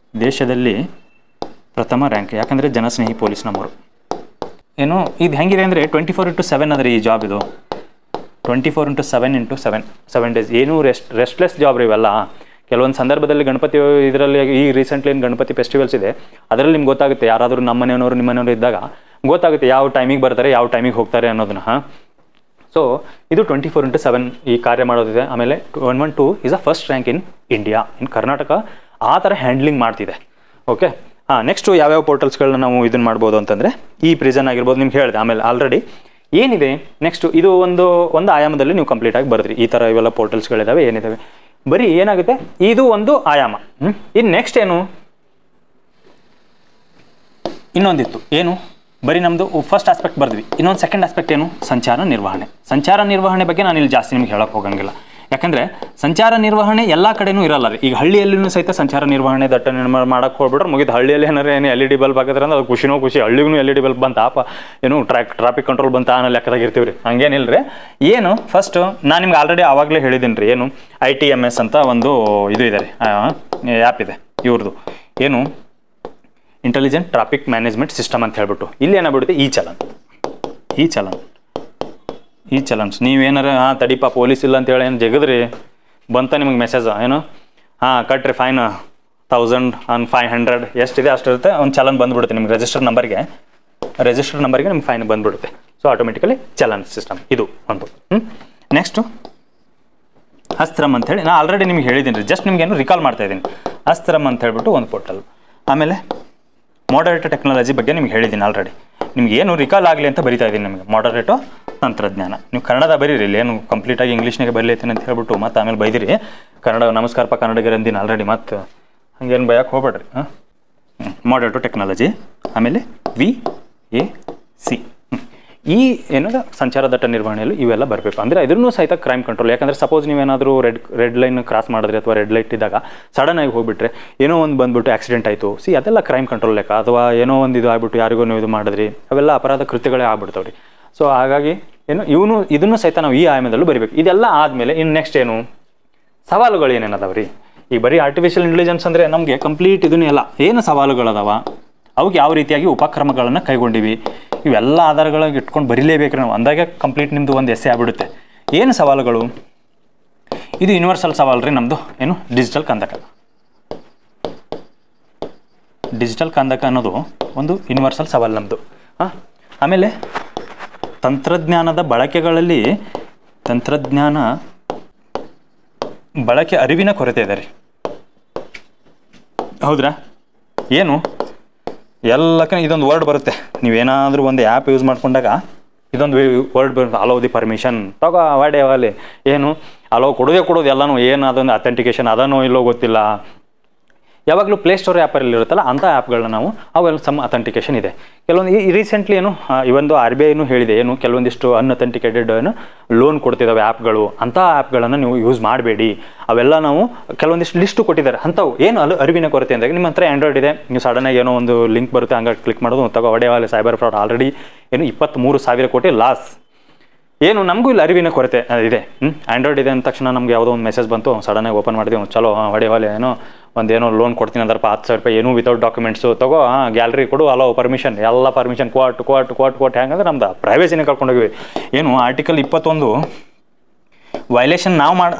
ದೇಶದಲ್ಲಿ ಪ್ರಥಮ ರ್ಯಾಂಕ್. ಯಾಕಂದರೆ ಜನಸ್ನೇಹಿ ಪೊಲೀಸ್ ನಮ್ಮವರು. ಇದು ಹೆಂಗಿದೆ ಅಂದರೆ 24/7 ಅದ ರೀ ಈ ಜಾಬ್. ಇದು 24/7 7 ಡೇಸ್. ಏನೂ ರೆಸ್ಟ್ಲೆಸ್ ಜಾಬ್ ರೀ ಇವೆಲ್ಲ. ಕೆಲವೊಂದು ಸಂದರ್ಭದಲ್ಲಿ ಗಣಪತಿ ಇದರಲ್ಲಿ ಈ ರೀಸೆಂಟ್ಲಿ ಏನು ಗಣಪತಿ ಫೆಸ್ಟಿವಲ್ಸ್ ಇದೆ ಅದರಲ್ಲಿ ನಿಮ್ಗೆ ಗೊತ್ತಾಗುತ್ತೆ, ಯಾರಾದರೂ ನಮ್ಮ ಮನೆಯವರು ನಿಮ್ಮ ಮನೆಯವರು ಇದ್ದಾಗ ಗೊತ್ತಾಗುತ್ತೆ ಯಾವ ಟೈಮಿಗೆ ಬರ್ತಾರೆ, ಯಾವ ಟೈಮಿಗೆ ಹೋಗ್ತಾರೆ ಅನ್ನೋದನ್ನ. ಸೊ ಇದು 24/7 ಈ ಕಾರ್ಯ ಮಾಡೋದಿದೆ. ಆಮೇಲೆ 112 is a first rank in India, in Karnataka ಆ ಥರ ಹ್ಯಾಂಡ್ಲಿಂಗ್ ಮಾಡ್ತಿದೆ. ಓಕೆ, ನೆಕ್ಸ್ಟು ಯಾವ್ಯಾವ ಪೋರ್ಟಲ್ಸ್ಗಳನ್ನ ನಾವು ಇದನ್ನು ಮಾಡ್ಬೋದು ಅಂತಂದರೆ ಈ ಪ್ರಿಸನ್ ಆಗಿರ್ಬೋದು ನಿಮ್ಗೆ ಹೇಳಿದೆ. ಆಮೇಲೆ ಆಲ್ರೆಡಿ ಏನಿದೆ ನೆಕ್ಸ್ಟು ಇದು ಒಂದು ಆಯಾಮದಲ್ಲಿ ನೀವು ಕಂಪ್ಲೀಟಾಗಿ ಬರೆದ್ರಿ. ಈ ಥರ ಇವೆಲ್ಲ ಪೋರ್ಟಲ್ಸ್ಗಳಿದ್ದಾವೆ, ಏನಿದ್ದಾವೆ ಬರೀ ಏನಾಗುತ್ತೆ ಇದು ಒಂದು ಆಯಾಮ. ಇನ್ನು ನೆಕ್ಸ್ಟ್ ಏನು ಇನ್ನೊಂದಿತ್ತು, ಏನು ಬರೀ ನಮ್ಮದು ಫಸ್ಟ್ ಆಸ್ಪೆಕ್ಟ್ ಬರ್ದ್ವಿ. ಇನ್ನೊಂದು ಸೆಕೆಂಡ್ ಆಸ್ಪೆಕ್ಟ್ ಏನು, ಸಂಚಾರ ನಿರ್ವಹಣೆ. ಸಂಚಾರ ನಿರ್ವಹಣೆ ಬಗ್ಗೆ ನಾನು ಇಲ್ಲಿ ಜಾಸ್ತಿ ನಿಮ್ಗೆ ಹೇಳೋಕ್ಕೆ ಹೋಗಂಗಿಲ್ಲ, ಯಾಕಂದರೆ ಸಂಚಾರ ನಿರ್ವಹಣೆ ಎಲ್ಲ ಕಡೆನೂ ಇರಲ್ಲ ರೀ. ಈಗ ಹಳ್ಳಿಯಲ್ಲೂ ಸಹಿತ ಸಂಚಾರ ನಿರ್ವಹಣೆ ದಟ್ಟಣೆ ಮಾಡೋಕ್ಕೆ ಹೋಗ್ಬಿಟ್ರೆ ಮುಗಿದು. ಹಳ್ಳಿಯಲ್ಲಿ ಏನಾರು ಏನು LED ಬಲ್ಬ್ ಹಾಕಿದ್ರೆ ಅಂದ್ರೆ ಅದು ಖುಷಿನೋ ಖುಷಿ, ಹಳ್ಳಿಗೂ LED ಬಲ್ಬ್ ಬಂತ ಏನು ಟ್ರಾಫಿಕ್ ಕಂಟ್ರೋಲ್ ಬಂತ ಅನ್ನೋ ಲೆಕ್ಕದಾಗ ಇರ್ತೀವಿ ರೀ. ಹಂಗೇನಿಲ್ಲ ರೀ. ಏನು ಫಸ್ಟು ನಾನು ನಿಮ್ಗೆ ಆಲ್ರೆಡಿ ಆವಾಗಲೇ ಹೇಳಿದ್ದೀನಿ ರೀ, ಏನು ITMS ಅಂತ ಒಂದು ಇದು ಇದೆ ರೀ, ಆ್ಯಪ್ ಇದೆ ಇವ್ರದ್ದು, ಏನು ಇಂಟೆಲಿಜೆಂಟ್ ಟ್ರಾಫಿಕ್ ಮ್ಯಾನೇಜ್ಮೆಂಟ್ ಸಿಸ್ಟಮ್ ಅಂತ ಹೇಳ್ಬಿಟ್ಟು. ಇಲ್ಲಿ ಏನಾಗ್ಬಿಡುತ್ತೆ ಈ ಚಲನ್ಸ್ ನೀವೇನಾರ ತಡಿಪ ಪೊಲೀಸ್ ಇಲ್ಲ ಅಂತೇಳಿ ಏನು ಜಗದ್ರಿ ಬಂತ ನಿಮಗೆ ಮೆಸೇಜ್, ಏನು ಕಟ್ರಿ ಫೈನ್ 1500 ಎಷ್ಟಿದೆ ಅಷ್ಟಿರುತ್ತೆ, ಒಂದು ಚಲನ್ ಬಂದುಬಿಡುತ್ತೆ ನಿಮ್ಗೆ ರಿಜಿಸ್ಟರ್ ನಂಬರ್ಗೆ ನಿಮ್ಗೆ ಫೈನ್ ಬಂದುಬಿಡುತ್ತೆ. ಸೊ ಆಟೋಮೆಟಿಕಲಿ ಚಲನ್ ಸಿಸ್ಟಮ್ ಇದು ಒಂದು. ನೆಕ್ಸ್ಟು ಅಸ್ತ್ರಮ್ ಅಂತೇಳಿ ನಾನು ಆಲ್ರೆಡಿ ನಿಮ್ಗೆ ಹೇಳಿದ್ದೀನಿ ರೀ, ಜಸ್ಟ್ ನಿಮ್ಗೇನು ರಿಕಾಲ್ ಮಾಡ್ತಾ ಇದ್ದೀನಿ. ಅಸ್ತ್ರಮ್ ಅಂತ ಹೇಳ್ಬಿಟ್ಟು ಒಂದು ಪೋರ್ಟಲ್. ಆಮೇಲೆ ಮಾಡರೇಟೋ ಟೆಕ್ನಾಲಜಿ ಬಗ್ಗೆ ನಿಮ್ಗೆ ಹೇಳಿದ್ದೀನಿ ಆಲ್ರೆಡಿ. ನಿಮ್ಗೆ ಏನು ರಿಕಾಲ್ ಆಗಲಿ ಅಂತ ಬರಿತಾ ಇದ್ದೀನಿ ನಿಮಗೆ. ಮಾಡರೇಟೋ ತಂತ್ರಜ್ಞಾನ ನೀವು ಕನ್ನಡ ಬರೀರಿ, ಇಲ್ಲಿ ಏನು ಕಂಪ್ಲೀಟಾಗಿ ಇಂಗ್ಲೀಷ್ನಾಗೆ ಬರೀತೀನಿ ಅಂತ ಹೇಳ್ಬಿಟ್ಟು ಮತ್ತೆ ಆಮೇಲೆ ಬೈದಿರಿ ಕನ್ನಡ. ನಮಸ್ಕಾರಪ್ಪ ಕನ್ನಡಿಗರ ಅಂದಿನ ಆಲ್ರೆಡಿ, ಮತ್ತೆ ಹಂಗೇನು ಬಯಕ್ಕೆ ಹೋಗ್ಬೇಡ್ರಿ. ಮಾಡರೇಟೋ ಟೆಕ್ನಾಲಜಿ. ಆಮೇಲೆ VAC ಈ ಏನದ ಸಂಚಾರ ದಟ್ಟ ನಿರ್ವಹಣೆಯಲ್ಲಿ ಇವೆಲ್ಲ ಬರಬೇಕು. ಅಂದರೆ ಇದನ್ನು ಸಹಿತ ಕ್ರೈಮ್ ಕಂಟ್ರೋಲ್. ಯಾಕಂದರೆ ಸಪೋಸ್ ನೀವೇನಾದರೂ ರೆಡ್ ಲೈನ್ ಕ್ರಾಸ್ ಮಾಡಿದ್ರೆ ಅಥವಾ ರೆಡ್ ಲೈಟ್ ಇದ್ದಾಗ ಸಡನ್ನಾಗಿ ಹೋಗ್ಬಿಟ್ರೆ ಏನೋ ಒಂದು ಬಂದುಬಿಟ್ಟು ಆಕ್ಸಿಡೆಂಟ್ ಆಯಿತು, ಅದೆಲ್ಲ ಕ್ರೈಮ್ ಕಂಟ್ರೋಲ್ ಲೆಕ್ಕ. ಅಥವಾ ಏನೋ ಒಂದು ಇದು ಆಗ್ಬಿಟ್ಟು ಯಾರಿಗೂ ನೀವು ಇದು ಮಾಡಿದ್ರಿ, ಅವೆಲ್ಲ ಅಪರಾಧ ಕೃತ್ಯಗಳೇ ಆಗ್ಬಿಡ್ತಾವೆ ರೀ. ಸೊ ಹಾಗಾಗಿ ಏನು ಇದನ್ನು ಸಹಿತ ನಾವು ಈ ಆಯಾಮದಲ್ಲೂ ಬರಿಬೇಕು. ಇದೆಲ್ಲ ಆದಮೇಲೆ ಇನ್ನು ನೆಕ್ಸ್ಟ್ ಏನು ಸವಾಲುಗಳು ಏನೇನದಾವ ರೀ. ಈಗ ಬರೀ ಆರ್ಟಿಫಿಷಿಯಲ್ ಇಂಟೆಲಿಜೆನ್ಸ್ ಅಂದರೆ ನಮಗೆ ಕಂಪ್ಲೀಟ್ ಇದನ್ನೇ ಎಲ್ಲ ಏನು ಸವಾಲುಗಳದಾವ, ಅವಕ್ಕೆ ಯಾವ ರೀತಿಯಾಗಿ ಉಪಕ್ರಮಗಳನ್ನು ಕೈಗೊಂಡಿವಿ, ಇವೆಲ್ಲ ಆಧಾರಗಳಾಗಿ ಇಟ್ಕೊಂಡು ಬರೀಲೇಬೇಕು ನಾವು. ಅಂದಾಗೆ ಕಂಪ್ಲೀಟ್ ನಿಮ್ಮದು ಒಂದು ಎಸ್ಸೆ ಆಗ್ಬಿಡುತ್ತೆ. ಏನು ಸವಾಲುಗಳು, ಇದು ಯೂನಿವರ್ಸಲ್ ಸವಾಲು ರೀ ನಮ್ಮದು. ಏನು ಡಿಜಿಟಲ್ ಕಂದಕ ಅನ್ನೋದು ಒಂದು ಯೂನಿವರ್ಸಲ್ ಸವಾಲು ನಮ್ಮದು. ಆಮೇಲೆ ತಂತ್ರಜ್ಞಾನದ ಬಳಕೆಗಳಲ್ಲಿ ತಂತ್ರಜ್ಞಾನ ಬಳಕೆ ಅರಿವಿನ ಕೊರತೆ ಇದೆ ರೀ. ಹೌದ್ರಾ? ಏನು ಎಲ್ಲಕ್ಕ ಇದೊಂದು ವರ್ಡ್ ಬರುತ್ತೆ, ನೀವೇನಾದರೂ ಒಂದು ಆ್ಯಪ್ ಯೂಸ್ ಮಾಡ್ಕೊಂಡಾಗ ಇದೊಂದು ವರ್ಡ್ ಬರುತ್ತೆ, ಅಲೋ ದಿ ಪರ್ಮಿಷನ್ ತಗೋ ವಾಡೇವಲ್ಲಿ. ಏನು ಅಲೋ ಕೊಡೋದು ಎಲ್ಲನೂ, ಏನು ಅದೊಂದು ಅಥೆಂಟಿಕೇಶನ್ ಅದನ್ನೋ ಇಲ್ಲೋ ಗೊತ್ತಿಲ್ಲ. ಯಾವಾಗಲೂ ಪ್ಲೇಸ್ಟೋರ್ ಆ್ಯಪಲ್ಲಿ ಇರುತ್ತಲ್ಲ ಅಂಥ ಆ್ಯಪ್ಗಳನ್ನ ನಾವು ಅವೆಲ್ಲ ಸಮ್ ಅಥೆಂಟಿಕೇಶನ್ ಇದೆ. ಕೆಲವೊಂದು ರೀಸೆಂಟ್ಲಿ ಏನು ಇವೊಂದು RBI ಹೇಳಿದೆ, ಏನು ಕೆಲವೊಂದಿಷ್ಟು ಅನ್ಅಥೆಂಟಿಕೇಟೆಡ್ ಲೋನ್ ಕೊಡ್ತಿದ್ದಾವೆ ಆ್ಯಪ್ಗಳು, ಅಂಥ ಆ್ಯಪ್ಗಳನ್ನು ನೀವು ಯೂಸ್ ಮಾಡಬೇಡಿ. ಅವೆಲ್ಲ ನಾವು ಕೆಲವೊಂದಿಷ್ಟು ಲಿಸ್ಟು ಕೊಟ್ಟಿದ್ದಾರೆ ಅಂಥವು. ಏನು ಅರಿವಿನ ಕೊರತೆ ಅಂದಾಗ ನಿಮ್ಮ ಹತ್ರ ಆ್ಯಂಡ್ರಾಯ್ಡ್ ಇದೆ, ನೀವು ಸಡನ್ನಾಗಿ ಏನೋ ಒಂದು ಲಿಂಕ್ ಬರುತ್ತೆ ಹಂಗಾಗಿ ಕ್ಲಿಕ್ ಮಾಡೋದು, ತಗೋ ಒಡೆಯವಾಲೆ ಸೈಬರ್ ಫ್ರಾಡ್ ಆಲ್ರೆಡಿ ಏನು 23,000 ಕೋಟಿ ಲಾಸ್. ಏನು ನಮಗೂ ಇಲ್ಲಿ ಅರಿವಿನ ಕೊರತೆ ಇದೆ. ಆ್ಯಂಡ್ರಾಯ್ಡ್ ಇದೆ ಅಂದ ತಕ್ಷಣ ನಮ್ಗೆ ಯಾವುದೋ ಒಂದು ಮೆಸೇಜ್ ಬಂತು, ಸಡನ್ನಾಗಿ ಓಪನ್ ಮಾಡಿದ್ವಿ, ಚಲೋ ಹೊಡೆಯವಾಲೆ ಏನೋ ಲೋನ್ ಕೊಡ್ತೀನಿ ಅಂದ್ರಪ್ಪ 10,000 ರೂಪಾಯಿ, ಏನೂ ವಿತೌಟ್ ಡಾಕ್ಯುಮೆಂಟ್ಸು ತಗೋ, ಗ್ಯಾಲರಿ ಕೊಡು, ಅಲೋ ಪರ್ಮಿಷನ್, ಎಲ್ಲ ಪರ್ಮಿಷನ್ ಕೊಟ್ಟು ಹೆಂಗಂದ್ರೆ ನಮ್ದು ಪ್ರೈವೇಸಿನೇ ಕರ್ಕೊಂಡೋಗಿವಿ. ಏನು ಆರ್ಟಿಕಲ್ 21 ವೈಲೇಷನ್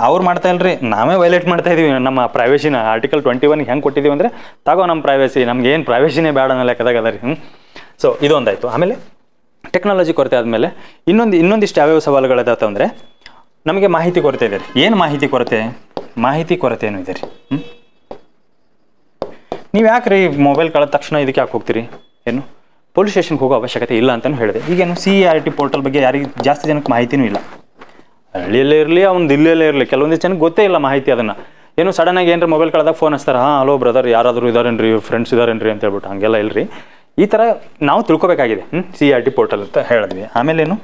ಅವ್ರು ಮಾಡ್ತಾ ಇಲ್ರಿ, ನಾವೇ ವೈಲೇಟ್ ಮಾಡ್ತಾ ಇದೀವಿ ನಮ್ಮ ಪ್ರೈವೇಸಿನ. ಆರ್ಟಿಕಲ್ 21 ಹೆಂಗೆ ಕೊಟ್ಟಿದ್ದೀವಿ ಅಂದರೆ ತಗೋ ನಮ್ಮ ಪ್ರೈವೇಸಿ, ನಮ್ಗೆ ಏನು ಪ್ರೈವೇಸಿನೇ ಬೇಡ ಅನ್ನೋ ಲೆಕ್ಕದಾಗ ಅದ ರೀ. ಸೊ ಇದೊಂದಾಯಿತು. ಆಮೇಲೆ ಟೆಕ್ನಾಲಜಿ ಕೊರತೆ ಆದಮೇಲೆ ಇನ್ನೊಂದಿಷ್ಟು ಯಾವ್ಯಾವ ಸವಾಲುಗಳಿದಾವೆ ಅಂದರೆ ನಮಗೆ ಮಾಹಿತಿ ಕೊರತೆ ಇದೆ ರೀ. ಏನು ಮಾಹಿತಿ ಕೊರತೆ ಏನು ಇದೆ ರೀ. ನೀವು ಯಾಕೆ ರೀ ಮೊಬೈಲ್ ಕಳೆದ ತಕ್ಷಣ ಇದಕ್ಕೆ ಯಾಕೆ ಹೋಗ್ತೀರಿ, ಏನು ಪೊಲೀಸ್ ಸ್ಟೇಷನ್ಗೆ ಹೋಗೋ ಅವಶ್ಯಕತೆ ಇಲ್ಲ ಅಂತಲೂ ಹೇಳಿದೆ. ಈಗೇನು CERT ಪೋರ್ಟಲ್ ಬಗ್ಗೆ ಯಾರಿಗೆ ಜಾಸ್ತಿ ಜನಕ್ಕೆ ಮಾಹಿತಿನೂ ಇಲ್ಲ. ಹಳ್ಳಿಯಲ್ಲೇ ಇರಲಿ ಅವ್ನು ಇಲ್ಲೇ ಇರಲಿ, ಕೆಲವೊಂದಿಷ್ಟು ಜನಕ್ಕೆ ಗೊತ್ತೇ ಇಲ್ಲ ಮಾಹಿತಿ. ಅದನ್ನು ಏನು ಸಡನ್ನಾಗಿ ಏನಾರ ಮೊಬೈಲ್ ಕಳೆದಾಗ ಫೋನ್ ಹಚ್ತಾರೆ, ಹಲೋ ಬ್ರದರ್ ಯಾರಾದರೂ ಇದಾರೇನ್ರಿ, ಫ್ರೆಂಡ್ಸ್ ಇದಾರೇನ್ರಿ ಅಂತ ಹೇಳ್ಬಿಟ್ಟು. ಹಂಗೆಲ್ಲ ಇಲ್ಲರಿ, ಈ ಥರ ನಾವು ತಿಳ್ಕೊಬೇಕಾಗಿದೆ. CERT ಪೋರ್ಟಲ್ ಅಂತ ಹೇಳಿದ್ವಿ. ಆಮೇಲೇನು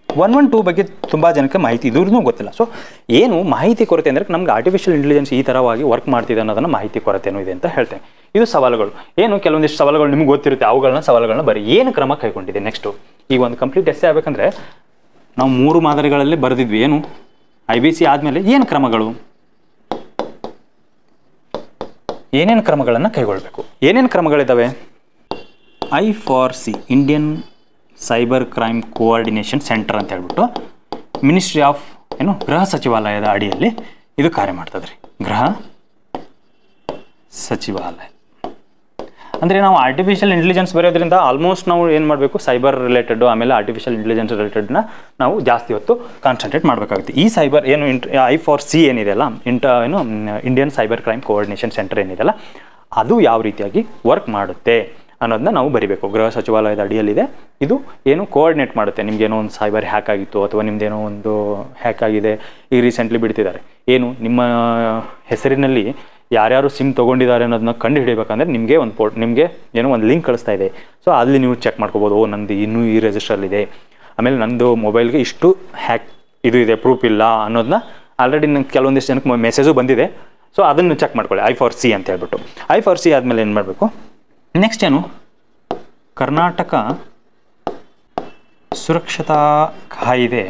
112 ಬಗ್ಗೆ ತುಂಬ ಜನಕ್ಕೆ ಮಾಹಿತಿ ಇದ್ರೂ ಗೊತ್ತಿಲ್ಲ. ಸೊ ಏನು ಮಾಹಿತಿ ಕೊರತೆ ಅಂದರೆ ನಮ್ಗೆ ಆರ್ಟಿಫಿಷಿಯಲ್ ಇಂಟೆಲಿಜೆನ್ಸ್ ಈ ಥರವಾಗಿ ವರ್ಕ್ ಮಾಡ್ತಿದೆ ಅನ್ನೋದನ್ನು ಮಾಹಿತಿ ಕೊರತೆನೂ ಇದೆ ಅಂತ ಹೇಳ್ತೇನೆ. ಇದು ಸವಾಲುಗಳು. ಏನು ಕೆಲವೊಂದಿಷ್ಟು ಸವಾಲುಗಳು ನಿಮ್ಗೆ ಗೊತ್ತಿರುತ್ತೆ, ಸವಾಲುಗಳನ್ನ ಬರೀ ಏನು ಕ್ರಮ ಕೈಗೊಂಡಿದೆ. ನೆಕ್ಸ್ಟು ಈಗ ಒಂದು ಕಂಪ್ಲೀಟ್ ಎಸ್ಸೆ ಆಗಬೇಕಂದ್ರೆ ನಾವು 3 ಮಾದರಿಗಳಲ್ಲಿ ಬರೆದಿದ್ವಿ. ಏನು IBC ಆದಮೇಲೆ ಏನು ಕ್ರಮಗಳು, ಏನೇನು ಕ್ರಮಗಳನ್ನು ಕೈಗೊಳ್ಳಬೇಕು, ಏನೇನು ಕ್ರಮಗಳಿದ್ದಾವೆ. I4C Indian cyber crime coordination centre ಅಂತ ಹೇಳ್ಬಿಟ್ಟು ಮಿನಿಸ್ಟ್ರಿ ಆಫ್ ಏನು ಗೃಹ ಸಚಿವಾಲಯದ ಅಡಿಯಲ್ಲಿ ಇದು ಕಾರ್ಯ ಮಾಡ್ತದೆ ರೀ. ಗೃಹ ಸಚಿವಾಲಯ ಅಂದರೆ ನಾವು ಆರ್ಟಿಫಿಷಿಯಲ್ ಇಂಟೆಲಿಜೆನ್ಸ್ ಬರೆಯೋದ್ರಿಂದ ಆಲ್ಮೋಸ್ಟ್ ನಾವು ಏನು ಮಾಡಬೇಕು, ಸೈಬರ್ ರಿಲೇಟೆಡ್ ಆಮೇಲೆ ಆರ್ಟಿಫಿಷಿಯಲ್ ಇಂಟೆಲಿಜೆನ್ಸ್ ರಿಲೇಟೆಡ್ನ ನಾವು ಜಾಸ್ತಿ ಹೊತ್ತು ಕಾನ್ಸಂಟ್ರೇಟ್ ಮಾಡಬೇಕಾಗುತ್ತೆ. ಈ ಸೈಬರ್ ಏನು I4C ಏನಿದೆಯಲ್ಲ, Indian cyber crime coordination centre ಏನಿದೆಯಲ್ಲ, ಅದು ಯಾವ ರೀತಿಯಾಗಿ ವರ್ಕ್ ಮಾಡುತ್ತೆ ಅನ್ನೋದನ್ನ ನಾವು ಬರಿಬೇಕು. ಗೃಹ ಸಚಿವಾಲಯದ ಅಡಿಯಲ್ಲಿದೆ. ಇದು ಏನು ಕೋಆರ್ಡಿನೇಟ್ ಮಾಡುತ್ತೆ. ನಿಮ್ಗೇನೋ ಒಂದು ಸೈಬರ್ ಹ್ಯಾಕ್ ಆಗಿತ್ತು ಅಥವಾ ನಿಮ್ದೇನೋ ಒಂದು ಹ್ಯಾಕ್ ಆಗಿದೆ, ಈಗ ರೀಸೆಂಟ್ಲಿ ಬಿಡ್ತಿದ್ದಾರೆ, ಏನು ನಿಮ್ಮ ಹೆಸರಿನಲ್ಲಿ ಯಾರ್ಯಾರು ಸಿಮ್ ತೊಗೊಂಡಿದ್ದಾರೆ ಅನ್ನೋದನ್ನ ಕಂಡು ಹಿಡಿಬೇಕಂದ್ರೆ ನಿಮಗೆ ಏನೋ ಒಂದು ಲಿಂಕ್ ಕಳಿಸ್ತಾ ಇದೆ. ಸೊ ಅಲ್ಲಿ ನೀವು ಚೆಕ್ ಮಾಡ್ಕೋಬೋದು, ನಂದು ಇನ್ನೂ ಈ ರಿಜಿಸ್ಟ್ರಲ್ಲಿದೆ, ಆಮೇಲೆ ನಂದು ಮೊಬೈಲ್ಗೆ ಇಷ್ಟು ಹ್ಯಾಕ್ ಇದು ಇದೆ, ಪ್ರೂಫ್ ಇಲ್ಲ ಅನ್ನೋದನ್ನ ಆಲ್ರೆಡಿ ನಂಗೆ ಕೆಲವೊಂದಿಷ್ಟು ಜನಕ್ಕೆ ಮೆಸೇಜು ಬಂದಿದೆ. ಸೊ ಅದನ್ನು ಚೆಕ್ ಮಾಡ್ಕೊಳ್ಳಿ, I4C ಅಂತ ಹೇಳ್ಬಿಟ್ಟು. I4C ಆದಮೇಲೆ ಏನು ಮಾಡಬೇಕು, ನೆಕ್ಸ್ಟ್ ಏನು, ಕರ್ನಾಟಕ ಸುರಕ್ಷತಾ ಕಾಯ್ದೆ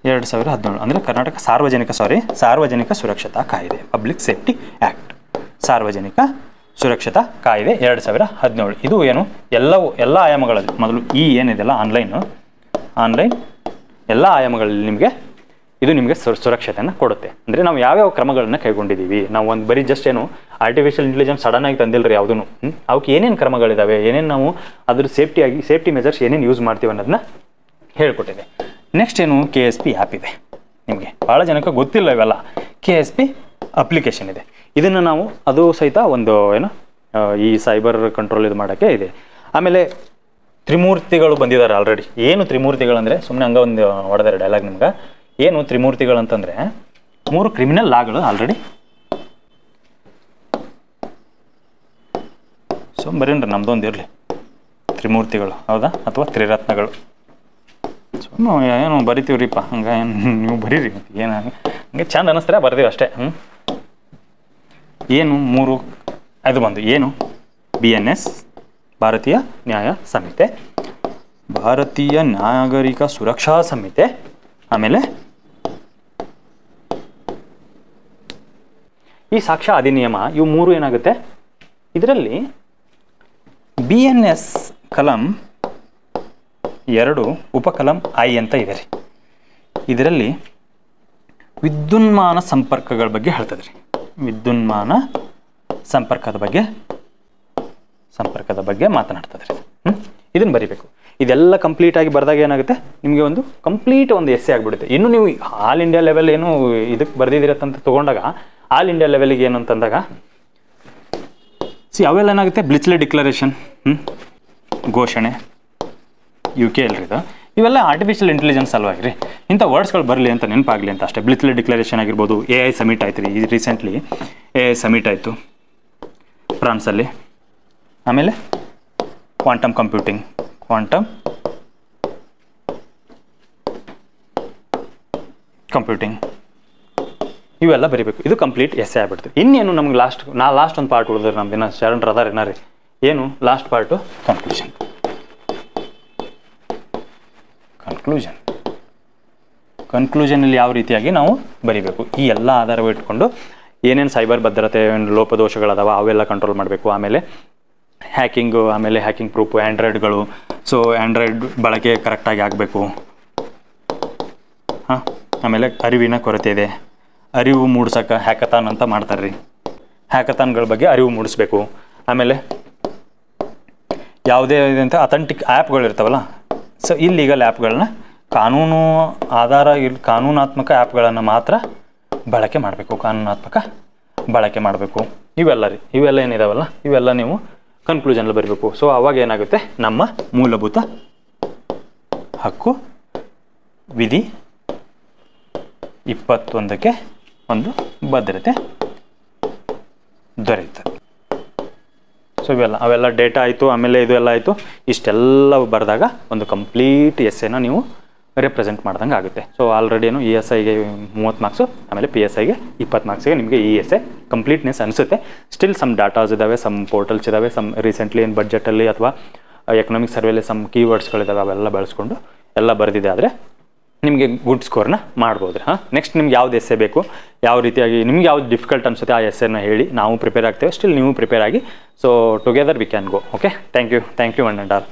2017 ಅಂದರೆ ಕರ್ನಾಟಕ ಸಾರ್ವಜನಿಕ ಸುರಕ್ಷತಾ ಕಾಯ್ದೆ, ಪಬ್ಲಿಕ್ ಸೇಫ್ಟಿ ಆ್ಯಕ್ಟ್, ಸಾರ್ವಜನಿಕ ಸುರಕ್ಷತಾ ಕಾಯ್ದೆ 2017. ಇದು ಏನು ಎಲ್ಲ ಆಯಾಮಗಳಲ್ಲಿ ಮೊದಲು ಏನಿದೆಯಲ್ಲ ಆನ್ಲೈನ್ ಎಲ್ಲ ಆಯಾಮಗಳಲ್ಲಿ ನಿಮಗೆ ಸುರಕ್ಷತೆಯನ್ನು ಕೊಡುತ್ತೆ. ಅಂದರೆ ನಾವು ಯಾವ್ಯಾವ ಕ್ರಮಗಳನ್ನು ಕೈಗೊಂಡಿದ್ದೀವಿ, ನಾವು ಒಂದು ಬರೀ ಜಸ್ಟ್ ಏನು ಆರ್ಟಿಫಿಷಿಯಲ್ ಇಂಟೆಲಿಜೆನ್ಸ್ ಸಡನ್ನಾಗಿ ತಂದಿಲ್ಲರಿ ಯಾವುದೂ, ಅವಕ್ಕೆ ಏನೇನು ಕ್ರಮಗಳಿದ್ದಾವೆ, ಏನೇನು ನಾವು ಅದ್ರ ಸೇಫ್ಟಿ ಮೆಜರ್ಸ್ ಏನೇನು ಯೂಸ್ ಮಾಡ್ತೀವಿ ಅನ್ನೋದನ್ನ ಹೇಳ್ಕೊಟ್ಟಿದೆ. ನೆಕ್ಸ್ಟ್ ಏನು, KSP ಆ್ಯಪ್ ಇದೆ. ನಿಮಗೆ ಭಾಳ ಜನಕ್ಕೆ ಗೊತ್ತಿಲ್ಲ ಇವೆಲ್ಲ. KSP ಅಪ್ಲಿಕೇಶನ್ ಇದೆ. ಇದನ್ನು ನಾವು ಅದು ಸಹಿತ ಒಂದು ಈ ಸೈಬರ್ ಕಂಟ್ರೋಲ್ ಇದು ಮಾಡೋಕ್ಕೆ ಇದೆ. ಆಮೇಲೆ ತ್ರಿಮೂರ್ತಿಗಳು ಬಂದಿದ್ದಾರೆ ಆಲ್ರೆಡಿ. ಏನು ತ್ರಿಮೂರ್ತಿಗಳಂದರೆ, ಸುಮ್ಮನೆ ಹಂಗೆ ಒಂದು ಹೊಡೆದಾರೆ ಡೈಲಾಗ್ ನಿಮ್ಗೆ. ಏನು ತ್ರಿಮೂರ್ತಿಗಳಂತಂದರೆ 3 ಕ್ರಿಮಿನಲ್ ಲಾಗಳು ಆಲ್ರೆಡಿ. ಸೊ ಬರೀನ್ರಿ ನಮ್ದೊಂದು ಇರಲಿ ತ್ರಿಮೂರ್ತಿಗಳು, ಹೌದಾ, ಅಥವಾ ತ್ರಿರತ್ನಗಳು. ಸೊ ಏನು ಬರಿತೀವ್ರಿಪ್ಪ, ಹಂಗೆ ನೀವು ಬರೀರಿ, ಏನು ಹಂಗೆ ಚಂದ ಅನ್ನಿಸ್ತಾರೆ ಬರ್ತೀವಿ ಅಷ್ಟೇ. ಏನು 3 ಇದು ಬಂದು ಏನು, BNS ಭಾರತೀಯ ನ್ಯಾಯ ಸಂಹಿತೆ, ಭಾರತೀಯ ನಾಗರಿಕ ಸುರಕ್ಷಾ ಸಂಹಿತೆ, ಆಮೇಲೆ ಈ ಸಾಕ್ಷ್ಯ ಅಧಿನಿಯಮ. ಇವು 3 ಏನಾಗುತ್ತೆ, ಇದರಲ್ಲಿ BNS ಕಲಂ 2 ಉಪಕಲಂ I ಅಂತ ಇದೆ ರೀ. ಇದರಲ್ಲಿ ವಿದ್ಯುನ್ಮಾನ ಸಂಪರ್ಕಗಳ ಬಗ್ಗೆ ಹೇಳ್ತದೆ ರೀ. ವಿದ್ಯುನ್ಮಾನ ಸಂಪರ್ಕದ ಬಗ್ಗೆ ಮಾತನಾಡ್ತದೆ ರೀ. ಇದನ್ನು ಬರಿಬೇಕು. ಇದೆಲ್ಲ ಕಂಪ್ಲೀಟಾಗಿ ಬರೆದಾಗ ಏನಾಗುತ್ತೆ, ನಿಮಗೆ ಒಂದು ಕಂಪ್ಲೀಟ್ ಒಂದು ಎಸ್ಸೆ ಆಗಿಬಿಡುತ್ತೆ. ಇನ್ನು ನೀವು ಆಲ್ ಇಂಡಿಯಾ ಲೆವೆಲ್ ಏನು ಇದಕ್ಕೆ ಬರೆದಿದ್ದೀರತ್ತಂತ ತೊಗೊಂಡಾಗ, ಆಲ್ ಇಂಡಿಯಾ ಲೆವೆಲಿಗೆ ಏನು ಅಂತಂದಾಗ ಅವೆಲ್ಲ ಏನಾಗುತ್ತೆ, ಬ್ಲಿಚ್ಲೆ ಡಿಕ್ಲರೇಷನ್, ಘೋಷಣೆ, UK ಎಲ್ರಿದು, ಇವೆಲ್ಲ ಆರ್ಟಿಫಿಷಿಯಲ್ ಇಂಟೆಲಿಜೆನ್ಸ್ ಸಲುವಾಗಿ ರೀ. ಇಂಥ ವರ್ಡ್ಸ್ಗಳು ಬರಲಿ ಅಂತ ನೆನಪಾಗಲಿ ಅಂತ ಅಷ್ಟೇ. ಬ್ಲಿಚ್ಲೆ ಡಿಕ್ಲರೇಷನ್ ಆಗಿರ್ಬೋದು, AI ಸಮಿಟ್ ಆಯ್ತು ರೀ, ರೀಸೆಂಟ್ಲಿ AI ಸಮಿಟ್ ಆಯಿತು ಫ್ರಾನ್ಸಲ್ಲಿ. ಆಮೇಲೆ ಕ್ವಾಂಟಮ್ ಕಂಪ್ಯೂಟಿಂಗ್, ಇವೆಲ್ಲ ಬರೀಬೇಕು. ಇದು ಕಂಪ್ಲೀಟ್ ಎಸ್ಸೆ ಆಗ್ಬಿಡ್ತದೆ. ಇನ್ನೇನು ನಮ್ಗೆ ಲಾಸ್ಟ್ ಒಂದು ಪಾರ್ಟ್ ಉಳಿದ್ರೆ ನಮ್ದು ದಿನ ಶರಣ್ ರದಾರ್ ಏನಾರಿ, ಏನು ಲಾಸ್ಟ್ ಪಾರ್ಟು ಕನ್ಕ್ಲೂಷನಲ್ಲಿ ಯಾವ ರೀತಿಯಾಗಿ ನಾವು ಬರಿಬೇಕು, ಈ ಎಲ್ಲ ಆಧಾರವ ಇಟ್ಕೊಂಡು ಏನೇನು ಸೈಬರ್ ಭದ್ರತೆ ಲೋಪದೋಷಗಳದಾವ ಅವೆಲ್ಲ ಕಂಟ್ರೋಲ್ ಮಾಡಬೇಕು. ಆಮೇಲೆ ಹ್ಯಾಕಿಂಗು, ಆಮೇಲೆ ಹ್ಯಾಕಿಂಗ್ ಪ್ರೂಫು, ಆ್ಯಂಡ್ರಾಯ್ಡ್ಗಳು. ಸೊ ಆ್ಯಂಡ್ರಾಯ್ಡ್ ಬಳಕೆ ಕರೆಕ್ಟಾಗಿ ಆಗಬೇಕು. ಆಮೇಲೆ ಅರಿವಿನ ಕೊರತೆ ಇದೆ, ಅರಿವು ಮೂಡ್ಸೋಕೆ ಹ್ಯಾಕಥಾನ್ ಅಂತ ಮಾಡ್ತಾರೆ ರೀ. ಹ್ಯಾಕಥಾನ್ಗಳ ಬಗ್ಗೆ ಅರಿವು ಮೂಡಿಸ್ಬೇಕು. ಆಮೇಲೆ ಯಾವುದೇ ಇದಂಥ ಅಥೆಂಟಿಕ್ ಆ್ಯಪ್ಗಳಿರ್ತಾವಲ್ಲ, ಸೊ ಇಲ್ಲೀಗಲ್ ಆ್ಯಪ್ಗಳನ್ನ ಕಾನೂನಾತ್ಮಕ ಆ್ಯಪ್ಗಳನ್ನು ಮಾತ್ರ ಬಳಕೆ ಮಾಡಬೇಕು. ಇವೆಲ್ಲ ಏನಿದಾವಲ್ಲ, ಇವೆಲ್ಲ ನೀವು ಕನ್ಕ್ಲೂಷನಲ್ಲಿ ಬರಬೇಕು. ಸೊ ಅವಾಗ ಏನಾಗುತ್ತೆ, ನಮ್ಮ ಮೂಲಭೂತ ಹಕ್ಕು ವಿಧಿ 21ಕ್ಕೆ ಒಂದು ಭದ್ರತೆ ದೊರೆಯುತ್ತದೆ. ಸೊ ಅವೆಲ್ಲ ಡೇಟಾ ಆಯಿತು. ಆಮೇಲೆ ಇದು ಎಲ್ಲ ಆಯಿತು. ಇಷ್ಟೆಲ್ಲ ಬರೆದಾಗ ಒಂದು ಕಂಪ್ಲೀಟ್ ಎಸ್ಸೆನ ನೀವು ರೆಪ್ರೆಸೆಂಟ್ ಮಾಡ್ದಂಗೆ ಆಗುತ್ತೆ. ಸೊ ಆಲ್ರೆಡಿ ಏನು ESIಗೆ 30 ಮಾರ್ಕ್ಸು, ಆಮೇಲೆ PSIಗೆ 20 ಮಾರ್ಕ್ಸಿಗೆ ನಿಮಗೆ ಈ ಎಸ್ಸೆ ಕಂಪ್ಲೀಟ್ನೆಸ್ ಅನಿಸುತ್ತೆ. ಸ್ಟಿಲ್ ಸಮ್ ಡಾಟಾಸ್ ಇದ್ದಾವೆ, ಸಮ್ ಪೋರ್ಟಲ್ಸ್ ಇದ್ದಾವೆ, ಸಮ್ ರೀಸೆಂಟ್ಲಿ ಏನು ಬಡ್ಜೆಟಲ್ಲಿ ಅಥವಾ ಎಕನಾಮಿಕ್ ಸರ್ವೆಯಲ್ಲಿ ಸಮ್ ಕೀವರ್ಡ್ಸ್ಗಳಿದ್ದಾವೆ, ಅವೆಲ್ಲ ಬಳಸ್ಕೊಂಡು ಎಲ್ಲ ಬರೆದಿದೆ ಆದರೆ ನಿಮಗೆ ಗುಡ್ ಸ್ಕೋರ್ನ ಮಾಡ್ಬೋದು. ನೆಕ್ಸ್ಟ್ ನಿಮ್ಗೆ ಯಾವ್ದು ಎಸ್ಸೆ ಬೇಕು, ಯಾವ ರೀತಿಯಾಗಿ ನಿಮ್ಗೆ ಯಾವ್ದು ಡಿಫಿಕಲ್ಟ್ ಅನಿಸುತ್ತೆ ಆ ಎಸ್ಸೆನ ಹೇಳಿ, ನಾವು ಪ್ರಿಪೇರ್ ಆಗ್ತೇವೆ. ಸ್ಟಿಲ್ ನೀವು ಪ್ರಿಪೇರ್ ಆಗಿ. So together we can go. Okay, thank you one and all.